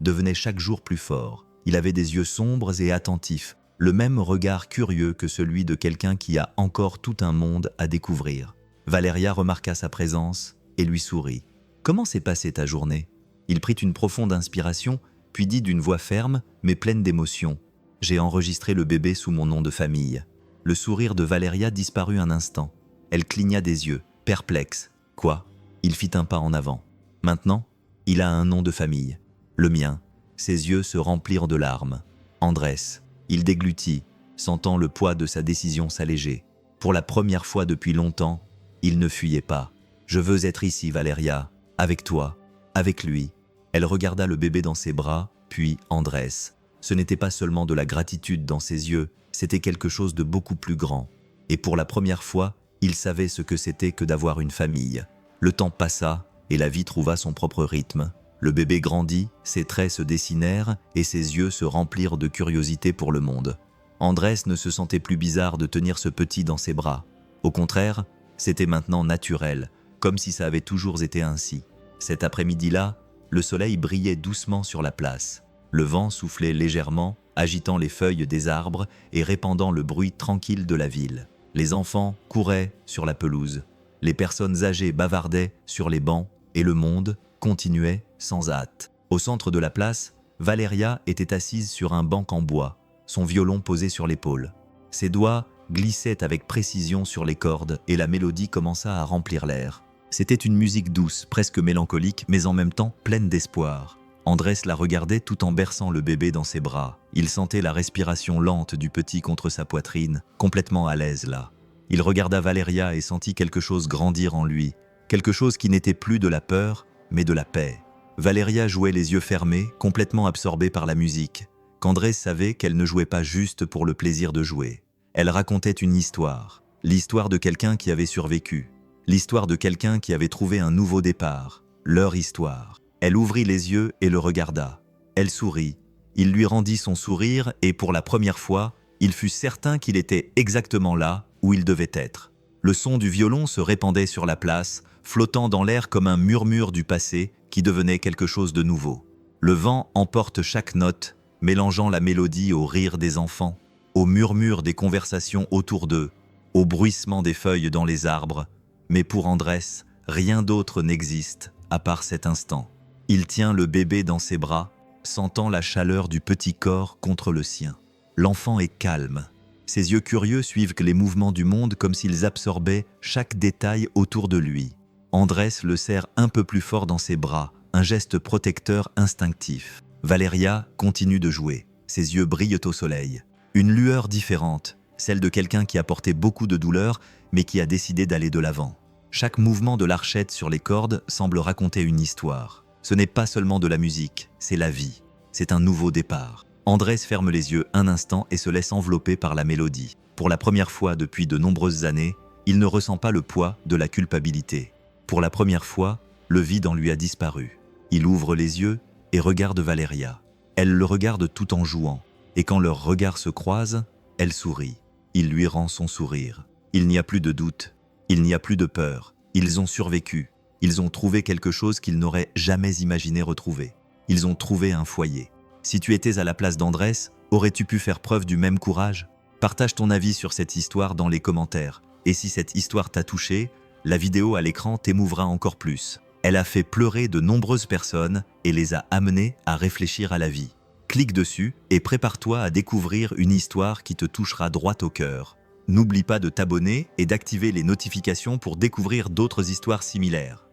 devenait chaque jour plus fort. Il avait des yeux sombres et attentifs, le même regard curieux que celui de quelqu'un qui a encore tout un monde à découvrir. Valeria remarqua sa présence et lui sourit. « Comment s'est passée ta journée ?» Il prit une profonde inspiration, puis dit d'une voix ferme, mais pleine d'émotion. « J'ai enregistré le bébé sous mon nom de famille. » Le sourire de Valeria disparut un instant. Elle cligna des yeux, perplexe. « Quoi ?» Il fit un pas en avant. « Maintenant, il a un nom de famille. Le mien. » Ses yeux se remplirent de larmes. « Andrés. » Il déglutit, sentant le poids de sa décision s'alléger. Pour la première fois depuis longtemps, il ne fuyait pas. « Je veux être ici, Valeria, avec toi, avec lui. » Elle regarda le bébé dans ses bras, puis Andrés. Ce n'était pas seulement de la gratitude dans ses yeux, c'était quelque chose de beaucoup plus grand. Et pour la première fois, il savait ce que c'était que d'avoir une famille. Le temps passa et la vie trouva son propre rythme. Le bébé grandit, ses traits se dessinèrent et ses yeux se remplirent de curiosité pour le monde. Andrés ne se sentait plus bizarre de tenir ce petit dans ses bras. Au contraire, c'était maintenant naturel, comme si ça avait toujours été ainsi. Cet après-midi-là, le soleil brillait doucement sur la place. Le vent soufflait légèrement, agitant les feuilles des arbres et répandant le bruit tranquille de la ville. Les enfants couraient sur la pelouse. Les personnes âgées bavardaient sur les bancs et le monde continuait sans hâte. Au centre de la place, Valeria était assise sur un banc en bois, son violon posé sur l'épaule. Ses doigts glissait avec précision sur les cordes et la mélodie commença à remplir l'air. C'était une musique douce, presque mélancolique, mais en même temps pleine d'espoir. Andrés la regardait tout en berçant le bébé dans ses bras. Il sentait la respiration lente du petit contre sa poitrine, complètement à l'aise là. Il regarda Valeria et sentit quelque chose grandir en lui, quelque chose qui n'était plus de la peur, mais de la paix. Valeria jouait les yeux fermés, complètement absorbée par la musique, qu'Andrés savait qu'elle ne jouait pas juste pour le plaisir de jouer. Elle racontait une histoire, l'histoire de quelqu'un qui avait survécu, l'histoire de quelqu'un qui avait trouvé un nouveau départ, leur histoire. Elle ouvrit les yeux et le regarda. Elle sourit. Il lui rendit son sourire et pour la première fois, il fut certain qu'il était exactement là où il devait être. Le son du violon se répandait sur la place, flottant dans l'air comme un murmure du passé qui devenait quelque chose de nouveau. Le vent emporte chaque note, mélangeant la mélodie au rire des enfants, au murmure des conversations autour d'eux, au bruissement des feuilles dans les arbres. Mais pour Andrés, rien d'autre n'existe à part cet instant. Il tient le bébé dans ses bras, sentant la chaleur du petit corps contre le sien. L'enfant est calme. Ses yeux curieux suivent les mouvements du monde comme s'ils absorbaient chaque détail autour de lui. Andrés le serre un peu plus fort dans ses bras, un geste protecteur instinctif. Valeria continue de jouer. Ses yeux brillent au soleil. Une lueur différente, celle de quelqu'un qui a porté beaucoup de douleur, mais qui a décidé d'aller de l'avant. Chaque mouvement de l'archette sur les cordes semble raconter une histoire. Ce n'est pas seulement de la musique, c'est la vie. C'est un nouveau départ. Andrés ferme les yeux un instant et se laisse envelopper par la mélodie. Pour la première fois depuis de nombreuses années, il ne ressent pas le poids de la culpabilité. Pour la première fois, le vide en lui a disparu. Il ouvre les yeux et regarde Valeria. Elle le regarde tout en jouant, et quand leurs regards se croisent, elle sourit. Il lui rend son sourire. Il n'y a plus de doute, il n'y a plus de peur. Ils ont survécu. Ils ont trouvé quelque chose qu'ils n'auraient jamais imaginé retrouver. Ils ont trouvé un foyer. Si tu étais à la place d'Andrés, aurais-tu pu faire preuve du même courage? Partage ton avis sur cette histoire dans les commentaires. Et si cette histoire t'a touché, la vidéo à l'écran t'émouvra encore plus. Elle a fait pleurer de nombreuses personnes et les a amenées à réfléchir à la vie. Clique dessus et prépare-toi à découvrir une histoire qui te touchera droit au cœur. N'oublie pas de t'abonner et d'activer les notifications pour découvrir d'autres histoires similaires.